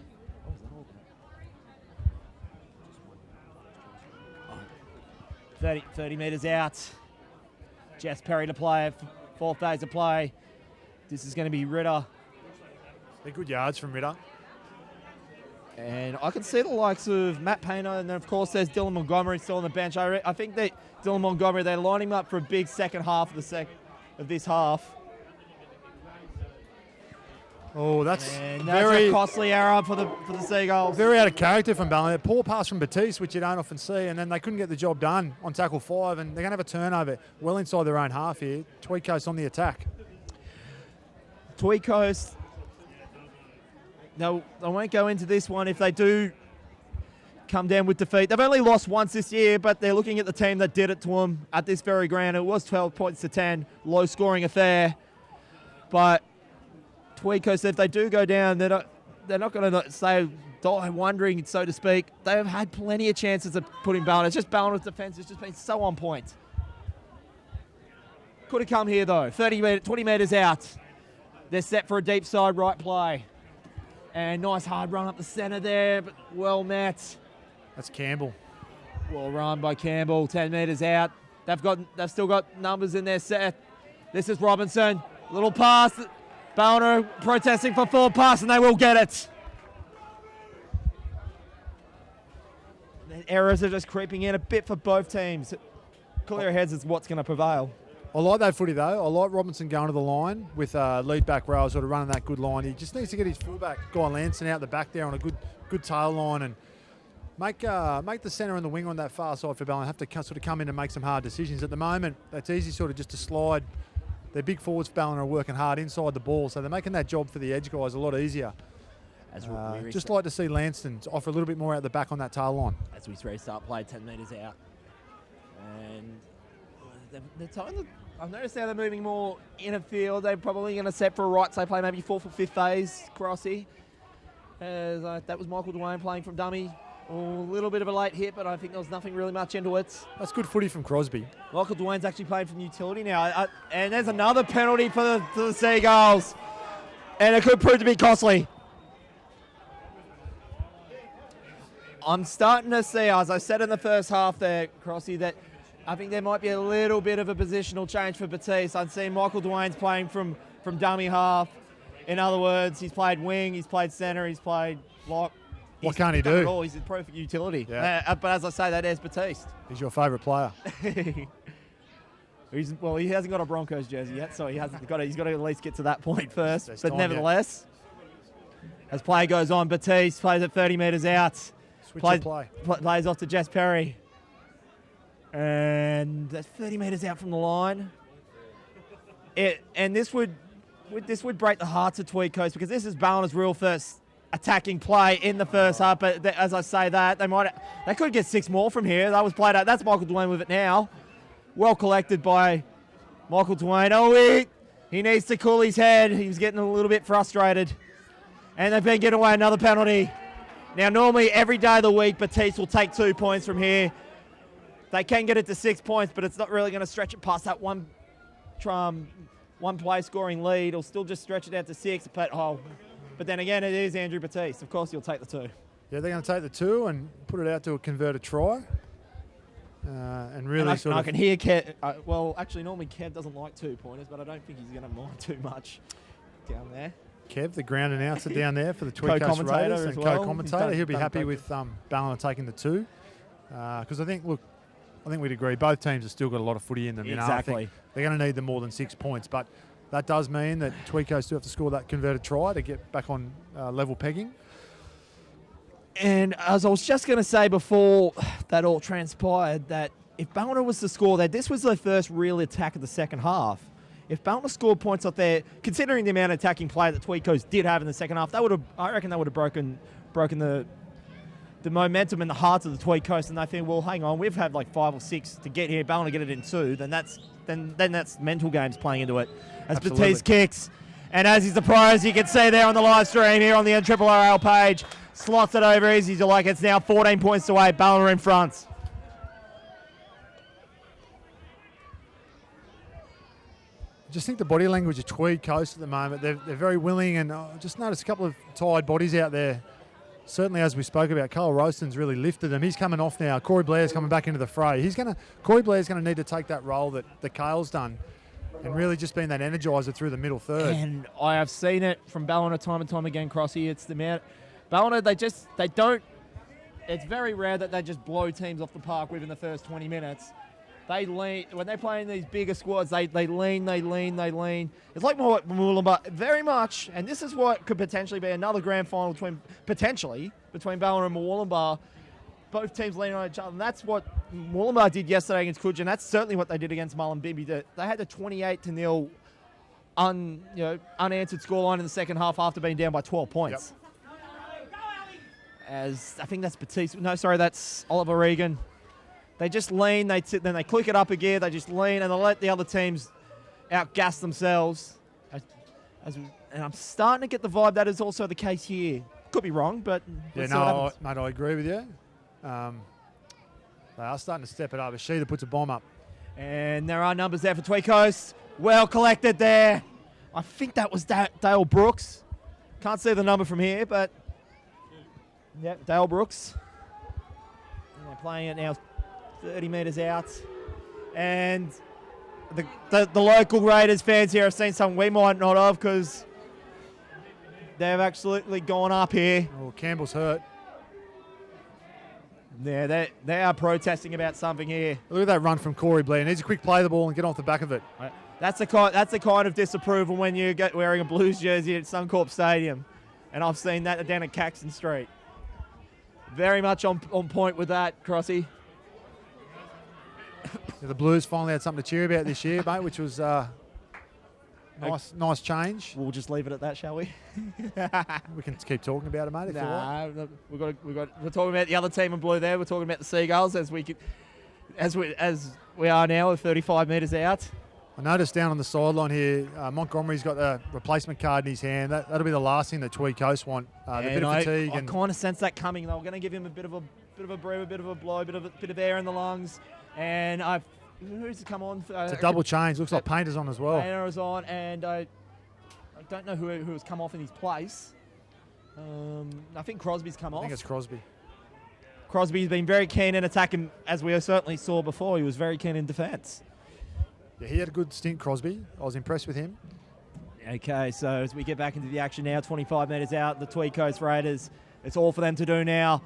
30 metres out. Jess Perry to play it. 4 phase of play. This is going to be Ritter. They're good yards from Ritter. And I can see the likes of Matt Painter, and then of course there's Dylan Montgomery still on the bench. I think that Dylan Montgomery, they're lining him up for a big second half of this half. Oh, that's very a costly error for the Seagulls. Very out of character from Ballina. Poor pass from Batiste, which you don't often see, and then they couldn't get the job done on tackle 5, and they're going to have a turnover well inside their own half here. Tweed Coast on the attack. Tweed Coast, they won't go into this one if they do come down with defeat. They've only lost once this year, but they're looking at the team that did it to them at this very ground. It was 12 points to 10, low-scoring affair, but Tweed Coast, if they do go down, they're not going to say die wondering, so to speak. They have had plenty of chances of putting Ballina. It's just Ballina's defence has just been so on point. Could have come here though. 20 metres out. They're set for a deep side right play. And nice hard run up the centre there, but well met. That's Campbell. Well run by Campbell. 10 metres out. They've still got numbers in their set. This is Robinson. Little pass. Ballina protesting for 4 pass, and they will get it. The errors are just creeping in a bit for both teams. Clear heads is what's going to prevail. I like that footy though. I like Robinson going to the line with lead back row, sort of running that good line. He just needs to get his fullback Guy Lanson out the back there on a good tail line and make the centre and the wing on that far side for Ballina have to sort of come in and make some hard decisions. At the moment, that's easy sort of just to slide. Their big forwards for Ballina are working hard inside the ball, so they're making that job for the edge guys a lot easier. Just like to see Lanston offer a little bit more out the back on that tail line. As we restart play, 10 metres out. And I've noticed how they're moving more inner field. They're probably going to set for a right side play, maybe 4 for 5th phase, Crossy. That was Michael Dwayne playing from dummy. A little bit of a late hit, but I think there was nothing really much into it. That's good footy from Crosby. Michael Dwayne's actually playing from utility now. And there's another penalty for the Seagulls. And it could prove to be costly. I'm starting to see, as I said in the first half there, Crossy, that I think there might be a little bit of a positional change for Batiste. I've seen Michael Dwayne's playing from dummy half. In other words, he's played wing, he's played centre, he's played lock. What can't he do? He's a perfect utility. Yeah. But as I say, that is Batiste. He's your favourite player. He hasn't got a Broncos jersey yet, so he's got to at least get to that point first. But nevertheless, as play goes on, Batiste plays at 30 metres out. Plays off to Jess Perry. And that's 30 metres out from the line. And this would break the hearts of Tweed Coast because this is Ballina's real first attacking play in the first half. But as I say that, they could get 6 more from here. That was played out. That's Michael Dwayne with it now. Well collected by Michael Dwayne. Oh, he needs to cool his head. He was getting a little bit frustrated. And they've been getting away another penalty. Now, normally every day of the week, Batiste will take 2 points from here. They can get it to 6 points, but it's not really going to stretch it past that one play scoring lead. It'll still just stretch it out to 6. But then again, it is Andrew Batiste. Of course, he'll take the 2. Yeah, they're going to take the 2 and put it out to a converted try. I can hear Kev. Actually, normally Kev doesn't like 2-pointers, but I don't think he's going to mind too much down there. Kev, the ground announcer down there for the Tweed Coast Raiders and co-commentator. He'll be happy with Ballina taking the 2. Because I think, look, I think we'd agree. Both teams have still got a lot of footy in them. You know, I Exactly. think they're going to need them more than 6 points. But that does mean that Tweed Coast do have to score that converted try to get back on level pegging. And as I was just going to say before that all transpired, that if Ballina was to score that, this was their first real attack of the second half. If Ballina scored points up there, considering the amount of attacking play that Tweed Coast did have in the second half, I reckon that would have broken the momentum in the hearts of the Tweed Coast, and they think, well, hang on, we've had like 5 or 6 to get here. Ballina get it in 2, then that's mental games playing into it. As Absolutely. Batiste kicks, and as he's surprised, you can see there on the live stream here on the NRRRL page, slots it over easy to like it's now 14 points away. Ballina in front. I just think the body language of Tweed Coast at the moment, they're very willing, and I just noticed a couple of tired bodies out there. Certainly, as we spoke about, Carl Roston's really lifted them. He's coming off now. Corey Blair's coming back into the fray. Corey Blair's going to need to take that role that Cale's done and really just being that energiser through the middle third. And I have seen it from Ballina time and time again, Crossy. It's the amount. Ballina, they don't. It's very rare that they just blow teams off the park within the first 20 minutes. They lean when they're playing these bigger squads. They lean. It's like Moolumba very much, and this is what could potentially be another grand final between Ballina and Moolumba. Both teams leaning on each other, and that's what Moolumba did yesterday against Coogee, and that's certainly what they did against Mullumbimby. They had a 28-0 unanswered scoreline in the second half after being down by 12 points. Yep. As I think that's Batiste. No, sorry, that's Oliver Regan. They just lean, then they click it up a gear, they just lean, and they let the other teams outgas themselves. And I'm starting to get the vibe that is also the case here. Could be wrong, but mate, I agree with you. They are starting to step it up. As Sheeta puts a bomb up. And there are numbers there for Tweed Coast. Well collected there. I think that was Dale Brooks. Can't see the number from here, but yeah, Dale Brooks. And they're playing it now 30 metres out. And the local Raiders fans here have seen something we might not have, because they've absolutely gone up here. Oh, Campbell's hurt. Yeah, they are protesting about something here. Look at that run from Corey Blair. He needs to quick play the ball and get off the back of it. That's the kind of disapproval when you get wearing a Blues jersey at Suncorp Stadium. And I've seen that down at Caxton Street. Very much on point with that, Crossy. Yeah, the Blues finally had something to cheer about this year, mate, which was nice change. We'll just leave it at that, shall we? We can keep talking about it, mate, if you want. We're talking about the other team in blue there. We're talking about the Seagulls as we are now, 35 metres out. I noticed down on the sideline here, Montgomery's got the replacement card in his hand. That'll be the last thing that Tweed Coast want. The bit of fatigue. I kind of sense that coming. They were going to give him a bit of a breather, a bit of a blow, a bit of air in the lungs. And who's come on? It's a double change. Looks like Painter's on as well. Painter is on, and I don't know who has come off in his place. I think Crosby's come off. I think it's Crosby. Crosby's been very keen in attacking, as we certainly saw before. He was very keen in defence. Yeah, he had a good stint, Crosby. I was impressed with him. Okay, so as we get back into the action now, 25 metres out, the Tweed Coast Raiders, it's all for them to do now.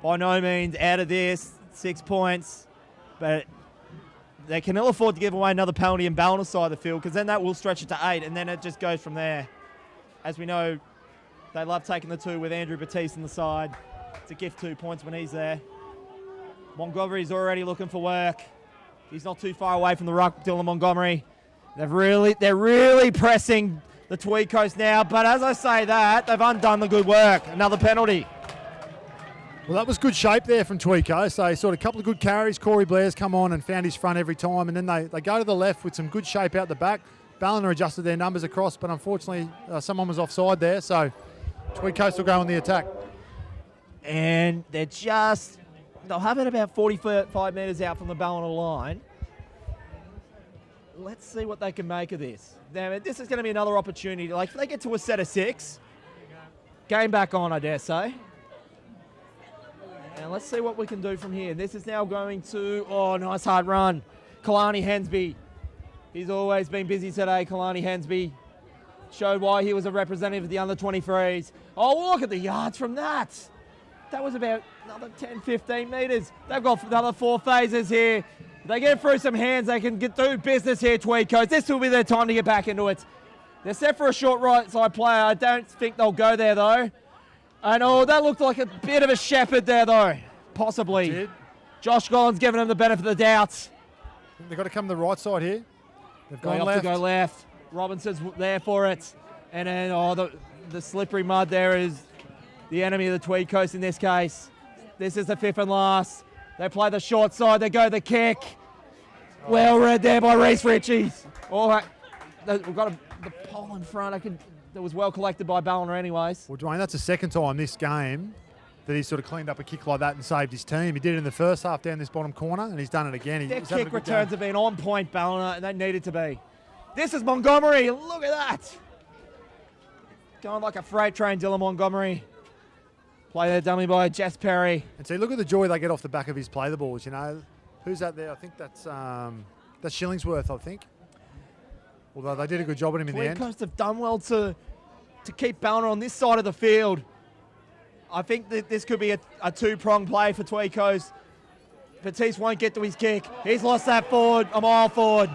By no means out of this, 6 points. But they can ill afford to give away another penalty in Ballina's side of the field, because then that will stretch it to 8, and then it just goes from there. As we know, they love taking the 2 with Andrew Batiste on the side to gift 2 points when he's there. Montgomery's already looking for work. He's not too far away from the ruck, Dylan Montgomery. They're really pressing the Tweed Coast now, but as I say that, they've undone the good work. Another penalty. Well, that was good shape there from Tweed Coast. They sort of a couple of good carries. Corey Blair's come on and found his front every time, and then they go to the left with some good shape out the back. Ballina adjusted their numbers across, but unfortunately someone was offside there, so Tweed Coast will go on the attack. And they'll have it about 45 metres out from the Ballina line. Let's see what they can make of this. Now, this is going to be another opportunity. Like, if they get to a set of 6, game back on, I dare say. And let's see what we can do from here. This is now going to, nice hard run. Kalani Hensby. He's always been busy today, Kalani Hensby. Showed why he was a representative of the under-23s. Oh, look at the yards from that. That was about another 10, 15 metres. They've got another 4 phases here. They get through some hands. They can get through business here, Tweed Coast. This will be their time to get back into it. They're set for a short right side play. I don't think they'll go there, though. And, oh, that looked like a bit of a shepherd there, though. Possibly. Josh Collins giving them the benefit of the doubt. They've got to come to the right side here. They've gone left. To go left. Robinson's there for it. And then, oh, the slippery mud there is the enemy of the Tweed Coast in this case. This is the 5th and last. They play the short side. They go the kick. Well read there by Reece Ritchies. All right. We've got the pole in front. That was well collected by Ballina anyways. Well, Dwayne, that's the second time this game that he's sort of cleaned up a kick like that and saved his team. He did it in the first half down this bottom corner, and he's done it again. Their kick returns have been on point, Ballina, and they needed to be. This is Montgomery. Look at that. Going like a freight train, Dylan Montgomery. Play there, dummy by Jess Perry. And see, look at the joy they get off the back of his play the balls, you know. Who's that there? I think that's Shillingsworth, I think. Although they did a good job at him in the end. Tweed Coast have done well to keep Ballina on this side of the field. I think that this could be a two-pronged play for Tweed Coast. Batiste won't get to his kick. He's lost that forward, a mile forward.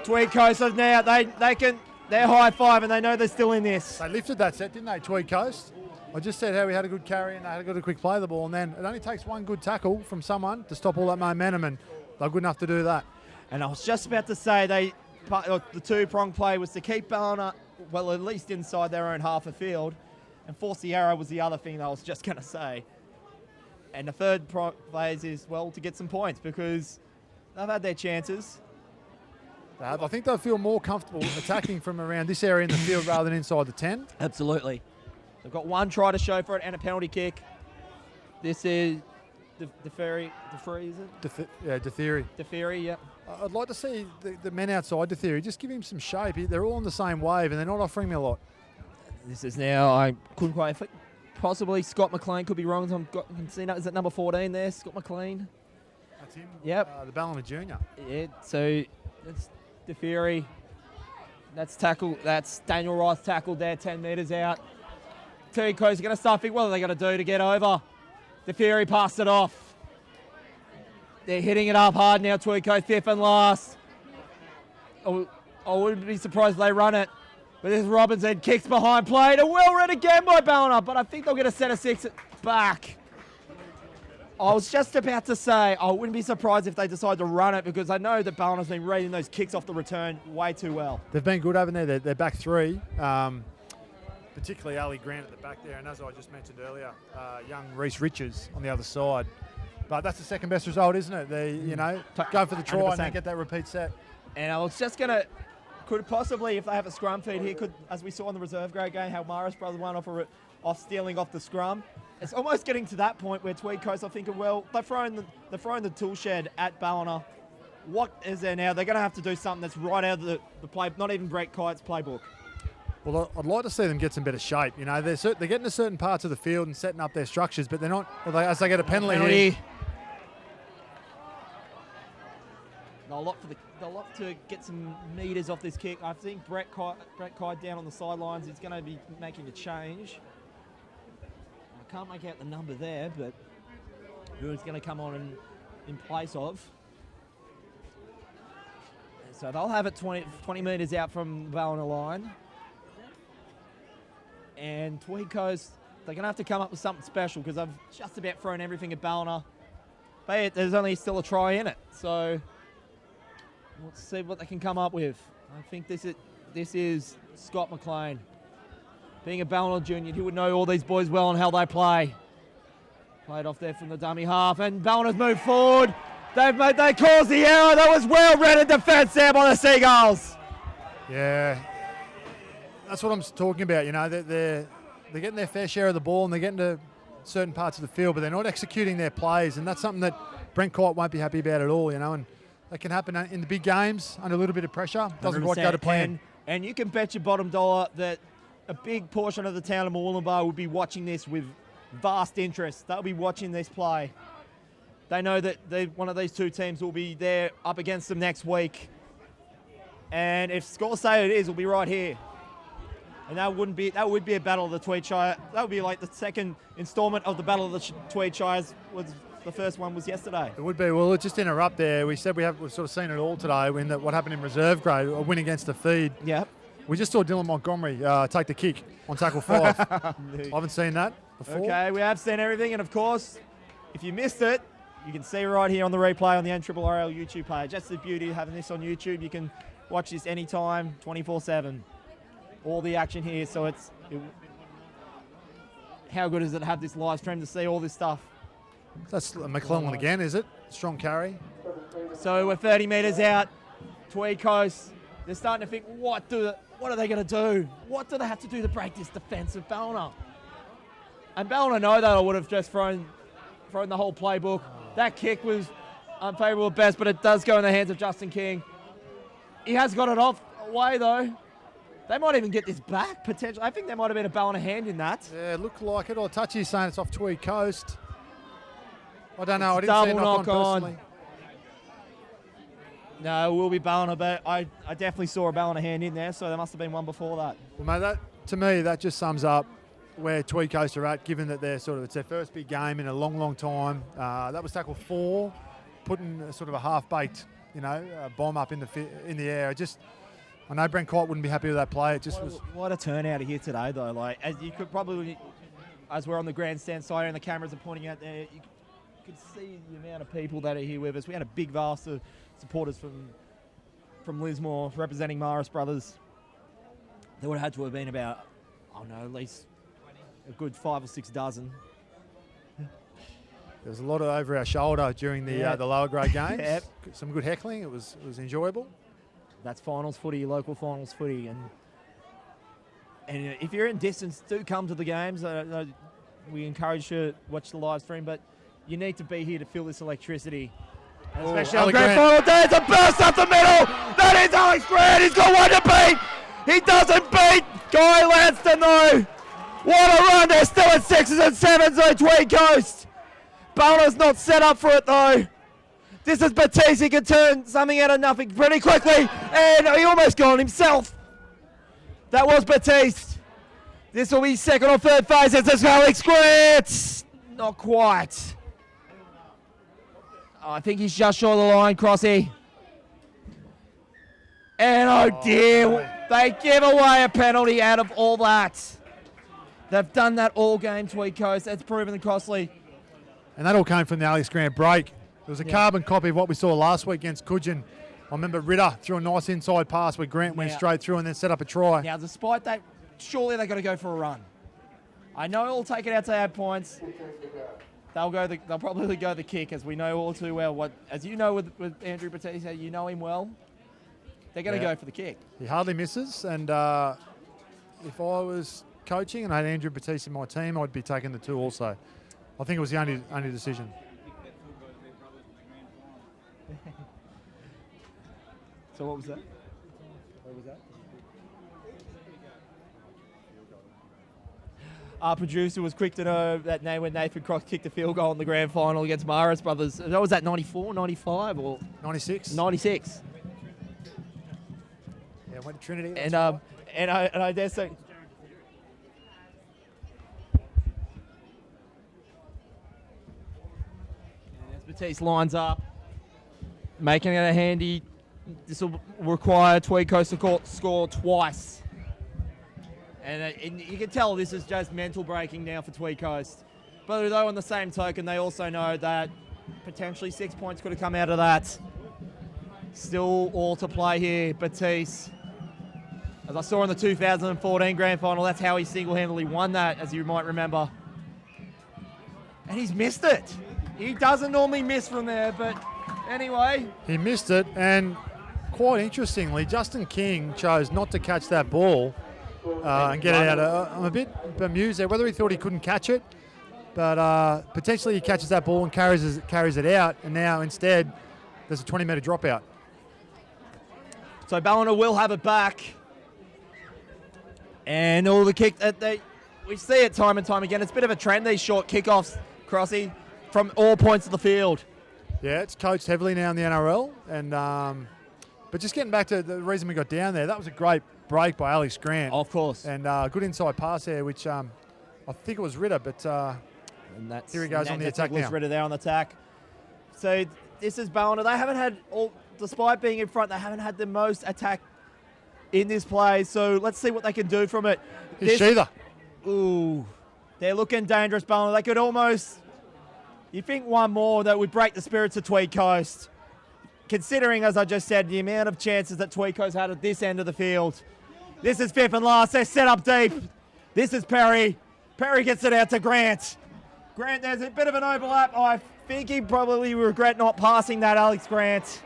Tweed Coast have now, they're high five and they know they're still in this. They lifted that set, didn't they, Tweed Coast? I just said how we had a good carry and they had a good quick play of the ball, and then it only takes one good tackle from someone to stop all that momentum, and they're good enough to do that. And I was just about to say the two-pronged play was to keep Ballina, well, at least inside their own half of field, and force the arrow was the other thing I was just going to say. And the third phase is, well, to get some points because they've had their chances. I think they'll feel more comfortable attacking from around this area in the field rather than inside the 10. Absolutely. They've got one try to show for it and a penalty kick. This is DeFerry, is it? DeFerry, yeah. I'd like to see the men outside DeFerry. Just give him some shape. They're all on the same wave and they're not offering me a lot. This is now, I couldn't quite, possibly Scott McLean, could be wrong. I can see that. Is that number 14 there, Scott McLean? That's him. Yep. The Ballina Junior. Yeah, so that's DeFerry. That's tackle. That's Daniel Rice tackled there, 10 metres out. Tweed Coast are going to start thinking, what are they going to do to get over? DeFerry passed it off. They're hitting it up hard now, Tweed Coast, 5th and last. I wouldn't be surprised if they run it. But this Robinson kicks behind, played, and well read again by Ballina, but I think they'll get a set of 6 back. I was just about to say, I wouldn't be surprised if they decide to run it because I know that Ballina's been reading those kicks off the return way too well. They've been good over there. They're back 3, particularly Ali Grant at the back there, and as I just mentioned earlier, young Reece Ritchies on the other side. But that's the second best result, isn't it? They, go for the try 100%. And then get that repeat set. And I was just going to, could possibly, if they have a scrum feed here, could, as we saw in the reserve grade game, how Morris brothers won off stealing off the scrum. It's almost getting to that point where Tweed Coast are thinking, well, they're throwing the tool shed at Ballina. What is there now? They're going to have to do something that's right out of the play, not even Brett Kite's playbook. Well, I'd like to see them get some better shape. They're getting to certain parts of the field and setting up their structures, but they're not, as they get a penalty. They'll look to get some meters off this kick. I think Brett Kite down on the sidelines is going to be making a change. I can't make out the number there, but who is going to come on in place of. So they'll have it 20 metres out from the Ballina line. And Tweed Coast, they're going to have to come up with something special because I've just about thrown everything at Ballina. But there's only still a try in it. So let's see what they can come up with. I think this is Scott McLean. Being a Ballina junior, he would know all these boys well and how they play. Played off there from the dummy half, and Ballina's moved forward. They caused the error. That was well read in defence there by the Seagulls. Yeah, that's what I'm talking about. They're getting their fair share of the ball and they're getting to certain parts of the field, but they're not executing their plays, and that's something that Brent Kite won't be happy about at all. And that can happen in the big games under a little bit of pressure. Doesn't quite go to plan. And you can bet your bottom dollar that a big portion of the town of Mooloolaba will be watching this with vast interest. They'll be watching this play. They know that one of these two teams will be there up against them next week. And if scores say it is, we'll be right here. And that would be a battle of the Tweed Shire. That would be like the second instalment of the Battle of the Tweed Shires. The first one was yesterday. It would be. Well, let's just interrupt there. We said we've sort of seen it all today. What happened in reserve grade, a win against the feed. Yeah. We just saw Dylan Montgomery take the kick on tackle 5. I haven't seen that before. Okay, we have seen everything, and of course, if you missed it, you can see right here on the replay on the NRRRL YouTube page. That's the beauty of having this on YouTube. You can watch this anytime, 24/7. All the action here, so how good is it to have this live stream to see all this stuff? That's McClellan again, is it? Strong carry. So we're 30 metres out, Tweed Coast. They're starting to think, what are they going to do? What do they have to do to break this defence of Ballina? And Ballina know that I would have just thrown the whole playbook. That kick was unfavourable at best, but it does go in the hands of Justin King. He has got it off away though. They might even get this back, potentially. I think there might have been a Ballina hand in that. Yeah, it looked like it. Or Touchy's saying it's off Tweed Coast. I don't know. It's I didn't see a double knock on personally. No, it will be Ballina, but I definitely saw a Ballina hand in there, so there must have been one before that. Well, mate, to me, that just sums up where Tweed Coast are at, given that it's their first big game in a long, long time. That was tackle 4, putting sort of a half-baked, bomb up in the air. I know Brent Kite wouldn't be happy with that play. It just was. What a turnout here today, though. Like, as you could probably, as we're on the grandstand side and the cameras are pointing out there, you could see the amount of people that are here with us. We had a big vast of supporters from Lismore representing Maris Brothers. There would have had to have been about, at least a good 5 or 6 dozen. There was a lot over our shoulder during the lower grade games. Yep. Some good heckling. It was enjoyable. That's finals footy, local finals footy, and if you're in distance, do come to the games. We encourage you to watch the live stream, but you need to be here to feel this electricity. Especially on grand final day, it's a burst up the middle. That is Alex Grant. He's got one to beat. He doesn't beat Guy Lanston though. What a run! They're still at 6s and 7s though. Tweed Coast. Ballina's not set up for it though. This is Batiste. He can turn something out of nothing pretty quickly, and he almost got himself. That was Batiste. This will be second or third phase. It's Alex Grant. Not quite. I think he's just short of the line, Crossy. And oh dear, they give away a penalty out of all that. They've done that all game, Tweed Coast. That's proven costly. And that all came from the Alex Grant break. It was a carbon copy of what we saw last week against Coogin. I remember Ritter threw a nice inside pass where Grant went straight through and then set up a try. Now, despite that, surely they've got to go for a run. I know it'll take it out to 8 points. They'll probably go the kick, as we know all too well. As you know with Andrew Batista, you know him well. They're going to go for the kick. He hardly misses, and if I was coaching and I had Andrew Batista in my team, I'd be taking the 2 also. I think it was the only decision. So what was that? What was that? Our producer was quick to know that name when Nathan Cross kicked a field goal in the grand final against Maris Brothers. That was that 94, 95 or 96? 96. Yeah, went to Trinity. And I dare say. As Batiste lines up, making it a handy. This will require Tweed Coast to score twice. And you can tell this is just mental breaking now for Tweed Coast. But though on the same token, they also know that potentially 6 points could have come out of that. Still all to play here. Batiste, as I saw in the 2014 grand final, that's how he single-handedly won that, as you might remember. And he's missed it. He doesn't normally miss from there, but anyway. He missed it, and quite interestingly, Justin King chose not to catch that ball and get it out. I'm a bit bemused there, whether he thought he couldn't catch it, but potentially he catches that ball and carries it out, and now instead there's a 20-metre dropout. So Ballina will have it back. And all the kick that we see it time and time again. It's a bit of a trend, these short kickoffs, Crossy, from all points of the field. Yeah, it's coached heavily now in the NRL, and But just getting back to the reason we got down there, that was a great break by Alex Grant. Of course. And good inside pass there, which I think it was Ritter, but And that's here he goes on the attack now. Ritter there on the attack. So this is Ballina. They haven't had, despite being in front, they haven't had the most attack in this play. So let's see what they can do from it. Here's Sheether. Ooh, they're looking dangerous, Ballina. They could almost, you think one more that would break the spirits of Tweed Coast. Considering, as I just said, the amount of chances that Tweed Coast had at this end of the field. This is fifth and last. They're set up deep. This is Perry. Perry gets it out to Grant. Grant, there's a bit of an overlap. I think he probably regret not passing that, Alex Grant.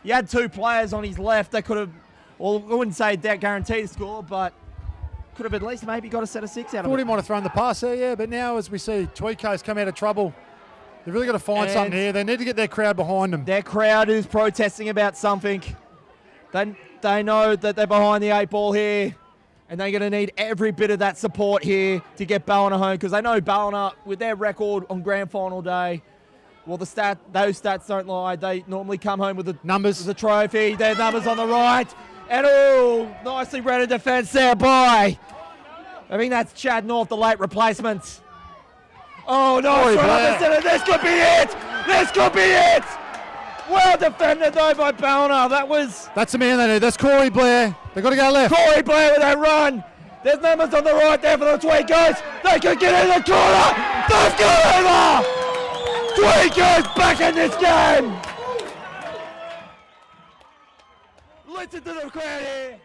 He had two players on his left that could have, well, I wouldn't say that guaranteed a score, but could have at least maybe got a set of six out of it. Thought he might have thrown the pass there, yeah, but now as we see Tweed Coast come out of trouble, they've really got to find something here. They need to get their crowd behind them. Their crowd is protesting about something. They know that they're behind the eight ball here, and they're going to need every bit of that support here to get Ballina home, because they know Ballina, with their record on grand final day, well, those stats don't lie. They normally come home with the numbers, the trophy. Their numbers on the right, and nicely read a defence there by, I think that's Chad North, the late replacement. Oh, no, this could be it! This could be it! Well defended, though, by Ballina. That's the man they need. That's Corey Blair. They've got to go left. Corey Blair with that run. There's numbers on the right there for the Tweed Coast. They could get in the corner. They've got over! Tweed Coast back in this game! Listen to the crowd here.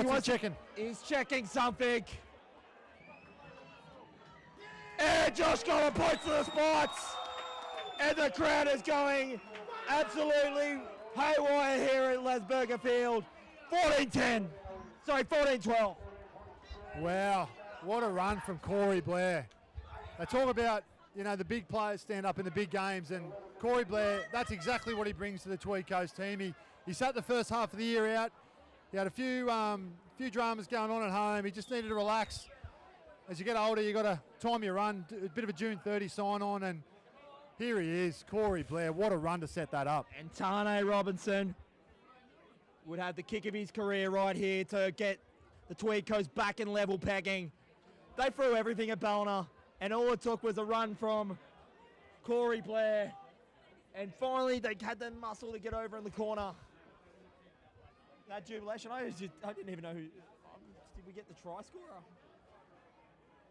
What's he checking? He's checking something. And Josh Goller points to the spots. And the crowd is going absolutely haywire here at Lesberger Field. 14-10. Sorry, 14-12. Wow, what a run from Corey Blair. They talk about, the big players stand up in the big games, and Corey Blair, that's exactly what he brings to the Tweed Coast team. He sat the first half of the year out. He had a few dramas going on at home. He just needed to relax. As you get older, you got to time your run, a bit of a June 30 sign on, and here he is, Corey Blair. What a run to set that up. And Tane Robinson would have the kick of his career right here to get the Tweed Coast back in level pegging. They threw everything at Ballina, and all it took was a run from Corey Blair. And finally, they had the muscle to get over in the corner. That jubilation, I didn't even know who. Did we get the try scorer?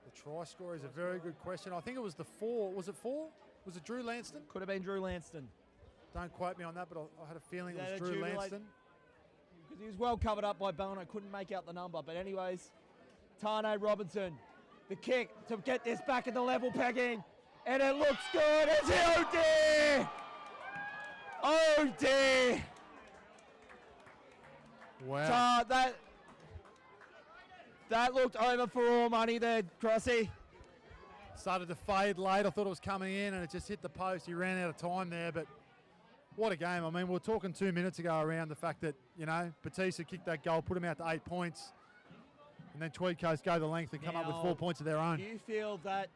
The try scorer is a very good question. I think it was the 4. Was it 4? Was it Drew Lanston? Could have been Drew Lanston. Don't quote me on that, but I had a feeling it was Drew Lanston. Because he was well covered up by Ballina. Couldn't make out the number. But anyways, Tane Robinson, the kick to get this back in the level pegging. And it looks good. It's oh dear! Oh dear! Wow. That looked over for all money there, Crossy. Started to fade late. I thought it was coming in, and it just hit the post. He ran out of time there, but what a game. I mean, we were talking 2 minutes ago around the fact that, Batista kicked that goal, put him out to 8 points, and then Tweed Coast go the length and come up with 4 points of their own. Do you feel that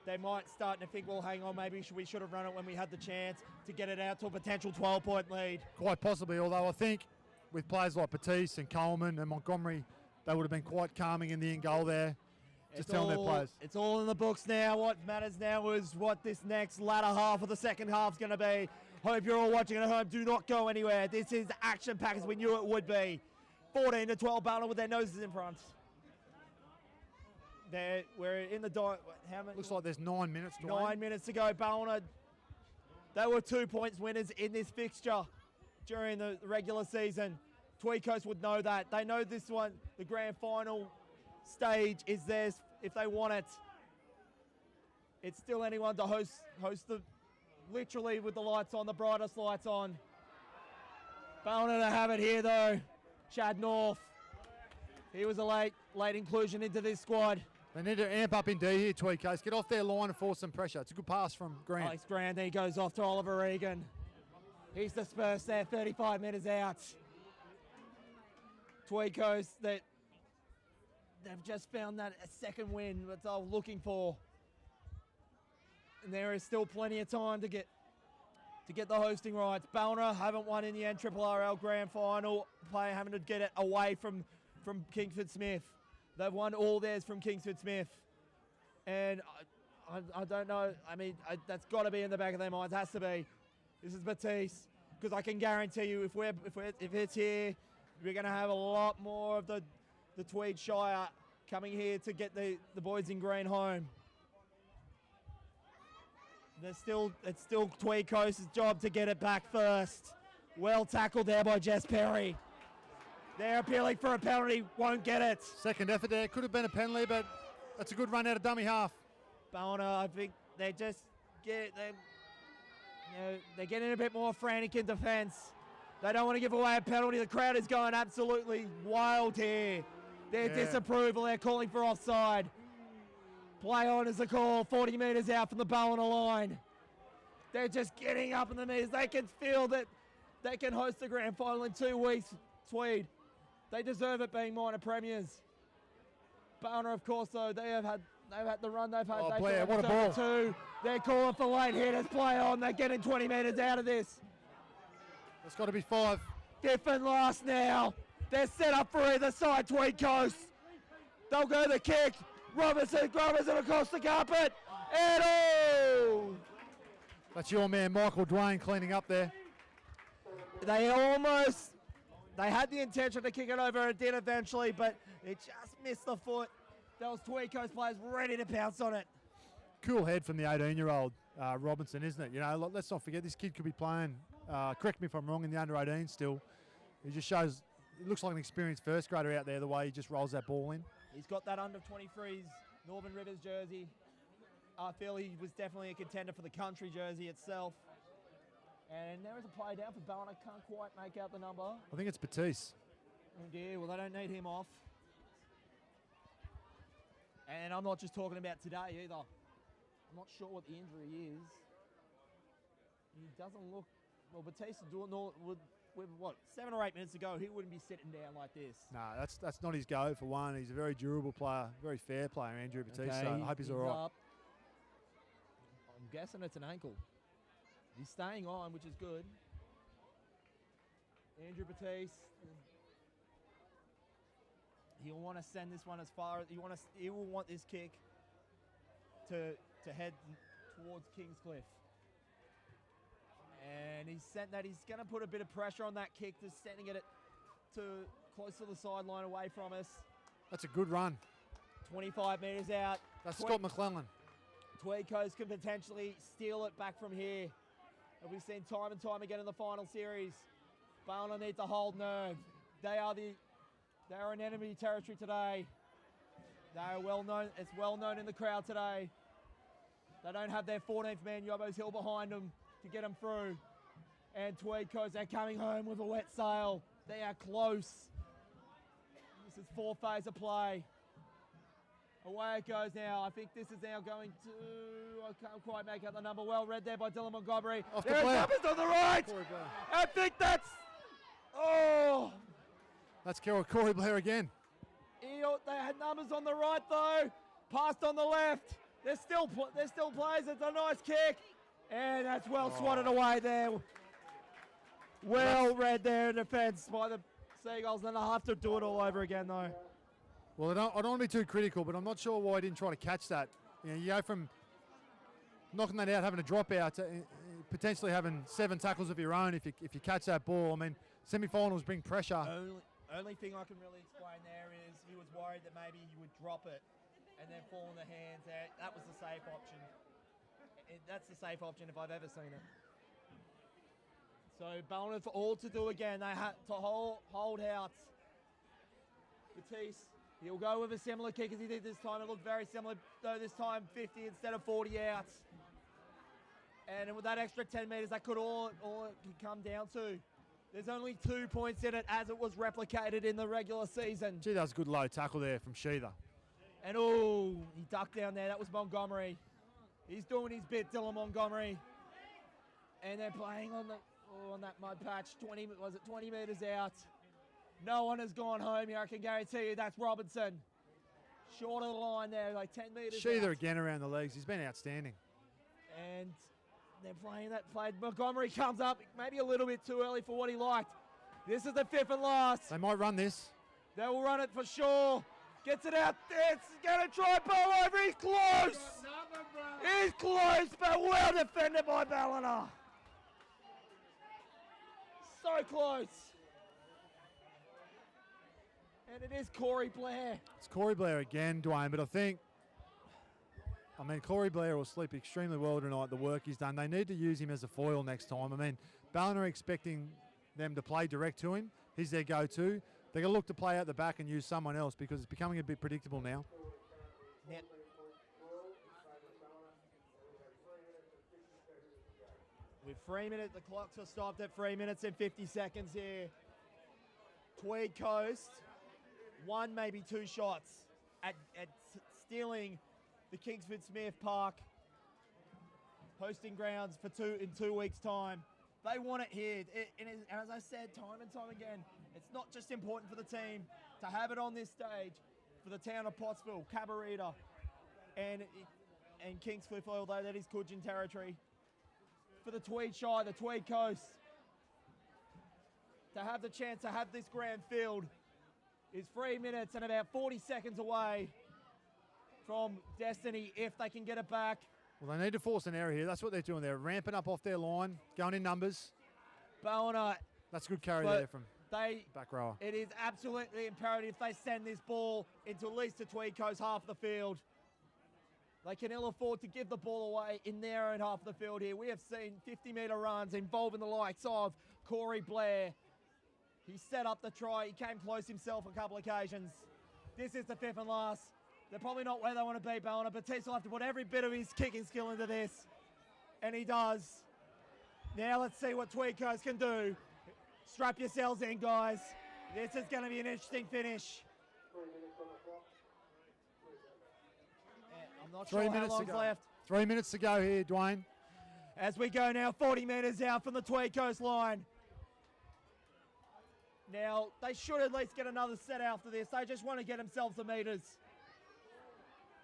they might start to think, well, hang on, maybe we should have run it when we had the chance to get it out to a potential 12-point lead? Quite possibly, although I think with players like Batiste and Coleman and Montgomery, they would have been quite calming in the end goal there. Just telling their players. It's all in the books now. What matters now is what this next latter half of the second half is going to be. Hope you're all watching at home. Do not go anywhere. This is action packed as we knew it would be. 14-12 Ballina with their noses in front. We're in the how many? Looks like there's 9 minutes. 9 minutes to go. Ballina, they were 2 points winners in this fixture during the regular season. Tweed Coast would know that. They know this one, the grand final stage, is theirs if they want it. It's still anyone to host the, literally with the lights on, the brightest lights on. Ballina to have it here though. Chad North. He was a late inclusion into this squad. They need to amp up in D here, Tweed Coast. Get off their line and force some pressure. It's a good pass from Grant. Alex Grant, he goes off to Oliver Regan. He's dispersed there, 35 metres out. Tweed Coast, they've just found that a second win that they were looking for. And there is still plenty of time to get to get the hosting rights. Ballina haven't won in the NRRRL Grand Final, having to get it away from Kingsford Smith. They've won all theirs from Kingsford Smith. And I don't know. I mean, that's got to be in the back of their minds. Has to be. This is Batiste, because I can guarantee you, if it's here, we're going to have a lot more of the Tweed Shire coming here to get the boys in green home. It's still Tweed Coast's job to get it back first. Well tackled there by Jess Perry. They're appealing for a penalty, won't get it. Second effort there, could have been a penalty, but that's a good run out of dummy half. Ballina, I think they're getting a bit more frantic in defence. They don't want to give away a penalty. The crowd is going absolutely wild here. Their disapproval, they're calling for offside. Play on is the call, 40 metres out from the Ballina line. They're just getting up in the metres. They can feel that they can host the grand final in 2 weeks, Tweed. They deserve it being minor premiers. Ballina, of course, though, they've had the run they've had. Oh, Blair, what a ball. Two. They're calling for late hitters. Play on. They're getting 20 metres out of this. It's got to be 5. Different last now. They're set up for either side, Tweed Coast. They'll go the kick. Robinson across the carpet. And oh! That's your man, Michael Dwayne, cleaning up there. They had the intention to kick it over. It did eventually, but it just missed the foot. Those Tweed Coast players ready to pounce on it. Cool head from the 18-year-old Robinson, isn't it? You know, let's not forget this kid could be playing, correct me if I'm wrong, in the under-18 still. He just shows, it looks like an experienced first grader out there, the way he just rolls that ball in. He's got that under-23s Northern Rivers jersey. I feel he was definitely a contender for the country jersey itself. And there is a play down for Ballina. Can't quite make out the number. I think it's Batiste. Oh dear, well they don't need him off. And I'm not just talking about today either. I'm not sure what the injury is. He doesn't look... Well, Batiste with what, 7 or 8 minutes ago, he wouldn't be sitting down like this. No, that's not his go for one. He's a very durable player, very fair player, Andrew Batiste. Okay, so I hope he's all right. Up. I'm guessing it's an ankle. He's staying on, which is good. Andrew Batiste. He'll want to send this one as far as he will want this kick to head towards Kingscliff. And he's sent that. He's going to put a bit of pressure on that kick, just sending it to close to the sideline away from us. That's a good run. 25 metres out. That's Scott McClellan. Tweed Coast can potentially steal it back from here. And we've seen time and time again in the final series. Ballina need to hold nerve. They are in enemy territory today. They are well known. It's well known in the crowd today. They don't have their 14th man, Yobbo's Hill, behind them to get them through. And Tweed Coast are coming home with a wet sail. They are close. This is 4 phase of play. Away it goes now. I think this is now going to... I can't quite make out the number. Well read there by Dylan Montgomery. There's numbers on the right. I think that's... Oh! That's Corey Blair again. They had numbers on the right though. Passed on the left. There's still plays. It's a nice kick. And that's well swatted away there. Well read there in defence by the Seagulls. Then they'll have to do it all over again though. Well, I don't want to be too critical, but I'm not sure why I didn't try to catch that. You know, you go from knocking that out, having a drop out, to potentially having 7 tackles of your own if you catch that ball. I mean, semi-finals bring pressure. Only thing I can really explain there is he was worried that maybe he would drop it and then fall in the hands there. That was the safe option. That's the safe option if I've ever seen it. So Ballina for all to do again. They had to hold out. Batiste, he'll go with a similar kick as he did this time. It looked very similar, though this time 50 instead of 40 outs. And with that extra 10 metres, that could all it could come down to. There's only 2 points in it as it was replicated in the regular season. Gee, that was a good low tackle there from Sheether. And he ducked down there. That was Montgomery. He's doing his bit, Dylan Montgomery. And they're playing on that mud patch. 20 metres out. No one has gone home here. I can guarantee you that's Robinson. Short of the line there, like 10 metres Sheether out. again around the legs. He's been outstanding. And they're playing that play. Montgomery comes up maybe a little bit too early for what he liked. This is the 5th and last. They might run this. They will run it for sure. Gets it out. It's going to try bow over. He's close. He's close, but well defended by Ballina. So close. And it is Corey Blair. It's Corey Blair again, Dwayne, but I mean, Corey Blair will sleep extremely well tonight, the work he's done. They need to use him as a foil next time. I mean, Ballina are expecting them to play direct to him. He's their go-to. They're going to look to play out the back and use someone else because it's becoming a bit predictable now. Yep. With 3 minutes, the clocks are stopped at 3 minutes and 50 seconds here. Tweed Coast, 1, maybe 2 shots at stealing the Kingsford Smith Park hosting grounds in 2 weeks' time. They want it here. And as I said time and time again, it's not just important for the team to have it on this stage for the town of Pottsville, Cabarita, and Kingscliff, although that is Coogin territory. For the Tweed Shire, the Tweed Coast, to have the chance to have this grand field is 3 minutes and about 40 seconds away from destiny if they can get it back. Well, they need to force an error here. That's what they're doing. They're ramping up off their line, going in numbers. Ballina. That's a good carry there from back rower. It is absolutely imperative they send this ball into at least the Tweed Coast half of the field. They can ill afford to give the ball away in their own half of the field here. We have seen 50-metre runs involving the likes of Corey Blair. He set up the try. He came close himself a couple of occasions. This is the 5th and last. They're probably not where they want to be, Ballina. Batiste will have to put every bit of his kicking skill into this. And he does. Now let's see what Tweed Coast can do. Strap yourselves in, guys. This is going to be an interesting finish. I'm not sure how long's left. 3 minutes to go here, Dwayne. As we go now 40 metres out from the Tweed Coast line. Now, they should at least get another set after this. They just want to get themselves the metres.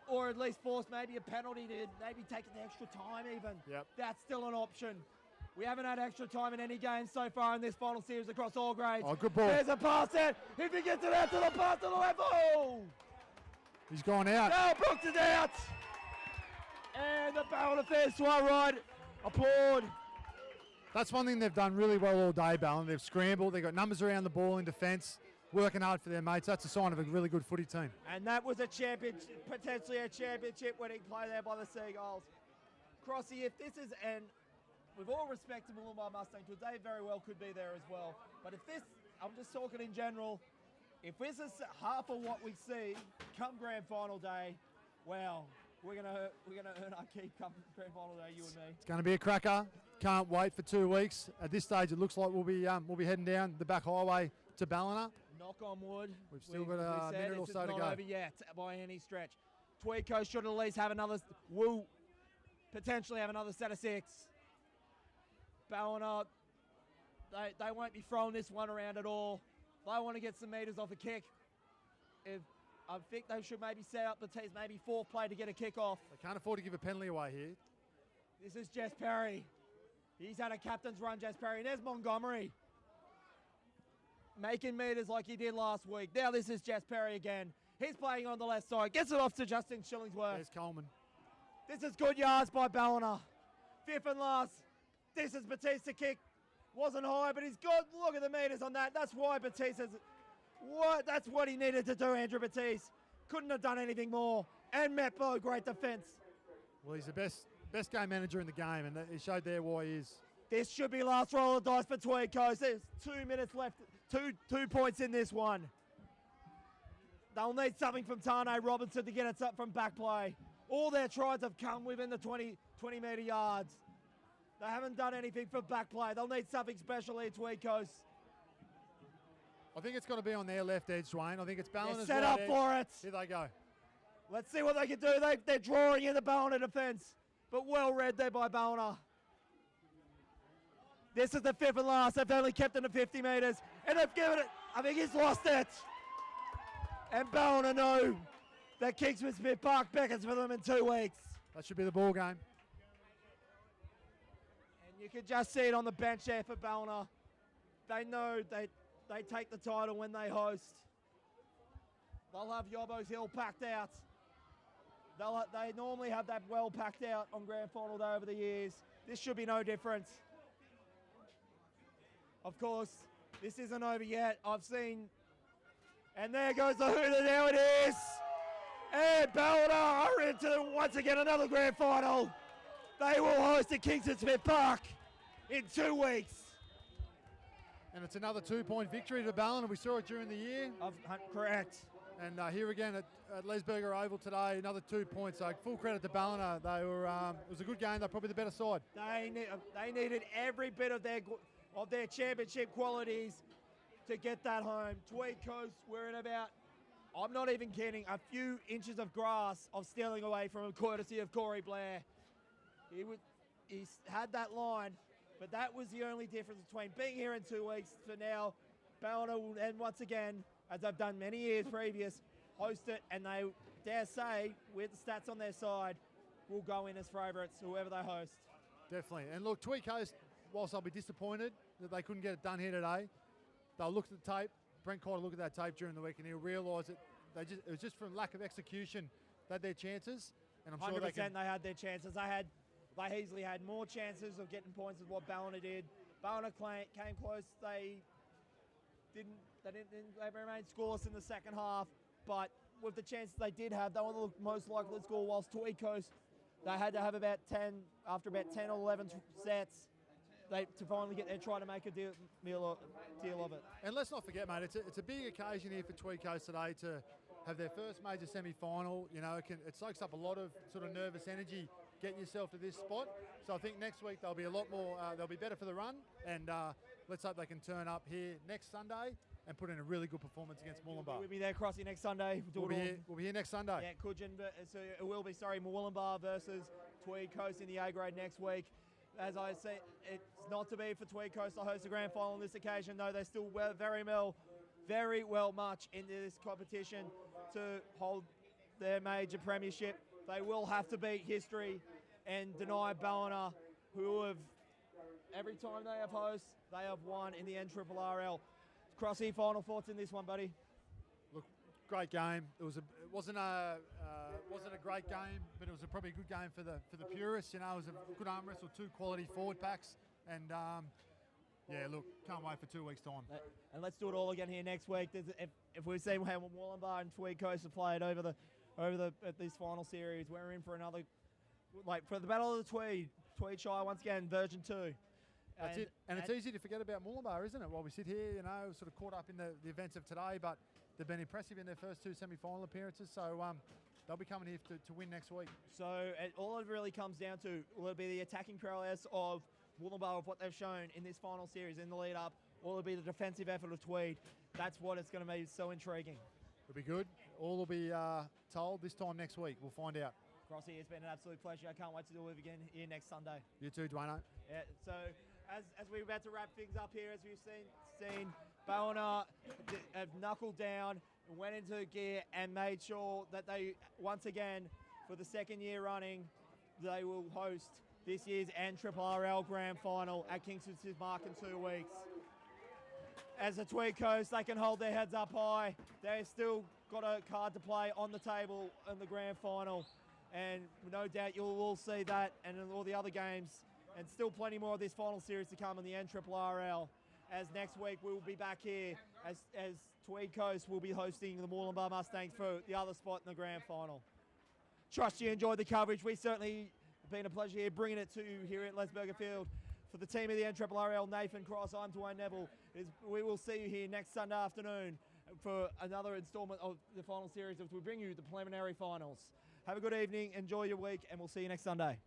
Or at least force maybe a penalty to maybe take the extra time even. Yep. That's still an option. We haven't had extra time in any game so far in this final series across all grades. Oh, good ball. There's a pass out. If he gets it out to the pass to the left. Oh! He's gone out. Now Brooks is out. And the Ballina Affairs to our right. Applaud. That's one thing they've done really well all day, Ballina. They've scrambled. They've got numbers around the ball in defence, working hard for their mates. That's a sign of a really good footy team. And that was a championship, potentially a championship winning play there by the Seagulls. Crossy, if this is, and with all respect to Mooloolaba Mustang, they very well could be there as well. But if this, I'm just talking in general, if this is half of what we see come grand final day, well, we're gonna earn our keep come grand final day, you and me. It's going to be a cracker. Can't wait for 2 weeks. At this stage, it looks like we'll be heading down the back highway to Ballina. Knock on wood. We've still got a minute or so to go. It's not over yet by any stretch. Tweed Coast should at least have another, potentially have another set of 6. Ballina, they won't be throwing this one around at all. They want to get some metres off a kick. I think they should maybe set up the teams, maybe 4th play to get a kickoff. They can't afford to give a penalty away here. This is Jess Perry. He's had a captain's run, Jess Perry. And there's Montgomery. Making metres like he did last week. Now this is Jess Perry again. He's playing on the left side. Gets it off to Justin Shillingsworth. There's Coleman. This is good yards by Ballina. 5th and last. This is Batista kick. Wasn't high, but he's good. Look at the metres on that. That's why Batista's... That's what he needed to do, Andrew Batiste. Couldn't have done anything more. And Metbo, great defence. Well, he's the best game manager in the game, and he showed there why he is. This should be last roll of dice for Tweed Coast. There's 2 minutes left. Two points in this one. They'll need something from Tane Robinson to get it up from back play. All their tries have come within the 20-metre yards. They haven't done anything for back play. They'll need something special here, Tweed Coast. I think it's going to be on their left edge, Dwayne. I think it's Ballina's set right up edge. for it. Here they go. Let's see what they can do. They're drawing in the Ballina defence, but well read there by Ballina. This is the 5th and last. They've only kept it to 50 metres, and they've given it. I think he's lost it. And Ballina know that Kingsford Smith Park beckons for them in 2 weeks. That should be the ball game. You could just see it on the bench there for Ballina. They know they take the title when they host. They'll have Yobbo's Hill packed out. They normally have that well packed out on grand final day over the years. This should be no different. Of course, this isn't over yet. I've seen, and there goes the hooter, there it is. And Ballina are into, once again, another grand final. They will host at Kingston Smith Park in 2 weeks. And it's another 2-point victory to Ballina. We saw it during the year. Correct. And here again at Lesberger Oval today, another 2 points. So full credit to Ballina. They were it was a good game. They're probably the better side. They needed every bit of their championship qualities to get that home. Tweed Coast were in about, I'm not even kidding, a few inches of grass of stealing away from him, courtesy of Corey Blair. He had that line, but that was the only difference between being here in 2 weeks to now. Ballina will, and once again, as they've done many years previous, host it, and they dare say, with the stats on their side, will go in as favourites, whoever they host. Definitely. And look, Tweed Coast, whilst I'll be disappointed that they couldn't get it done here today, they'll look at the tape. Brent Cotter will look at that tape during the week, and he'll realise that it was just from lack of execution they had their chances. And I'm sure 100% they had their chances. They easily had more chances of getting points than what Ballina did. Ballina came close. They remained scoreless in the second half, but with the chances they did have, they were the most likely to score, whilst Tweed Coast, they had to have about 10, after about 10 or 11 sets, to finally get there, try to make a deal of it. And let's not forget, mate, it's a big occasion here for Tweed Coast today to have their first major semi-final. You know, it soaks up a lot of sort of nervous energy getting yourself to this spot. So I think next week they'll be a lot more, they'll be better for the run, and let's hope they can turn up here next Sunday and put in a really good performance against Moolumbar. We'll be there, Crossy, next Sunday. We'll be here next Sunday. Yeah, so it will be, Moolumbar versus Tweed Coast in the A grade next week. As I said, it's not to be for Tweed Coast to host the grand final on this occasion, though they're still very well much into this competition to hold their major premiership. They will have to beat history and deny Ballina, who have, every time they have host, they have won in the NRRRL. Crossy, final thoughts in this one, buddy? Look, great game. It wasn't a great game, but it was probably a good game for the purists. You know, it was a good arm wrestle, 2 quality forward packs, and yeah, look, can't wait for 2 weeks' time. And let's do it all again here next week. If we've seen how Moolumbar and Tweed Coast have played over this final series, we're in for another, for the Battle of the Tweed Shire once again, version 2. That's it. And it's easy to forget about Moolumbar, isn't it? While we sit here, you know, sort of caught up in the events of today, but they've been impressive in their first 2 semi-final appearances, so they'll be coming here to win next week. So all it really comes down to will it be the attacking prowess of Moolumbar, of what they've shown in this final series in the lead up, or will it be the defensive effort of Tweed? That's what it's going to be so intriguing. It'll be good. All will be told this time next week. We'll find out. Crossy, it's been an absolute pleasure. I can't wait to do it again here next Sunday. You too, Dwayne. Yeah, so as we're about to wrap things up here, as we've seen Ballina have knuckled down and went into gear and made sure that they, once again, for the second year running, they will host this year's NRRRL Grand Final at Kingston Smith Park in 2 weeks. As the Tweed Coast, they can hold their heads up high. They've still got a card to play on the table in the Grand Final. And no doubt you'll all see that and in all the other games. And still plenty more of this final series to come in the NRRRL. As next week we will be back here as Tweed Coast will be hosting the Moolumbar Mustangs for the other spot in the Grand Final. Trust you enjoyed the coverage. We certainly have been a pleasure here bringing it to you here at Lesberger Field. For the team of the NRRRL, Nathan Cross, I'm Dwayne Neville. We will see you here next Sunday afternoon for another instalment of the final series as we bring you the preliminary finals. Have a good evening, enjoy your week, and we'll see you next Sunday.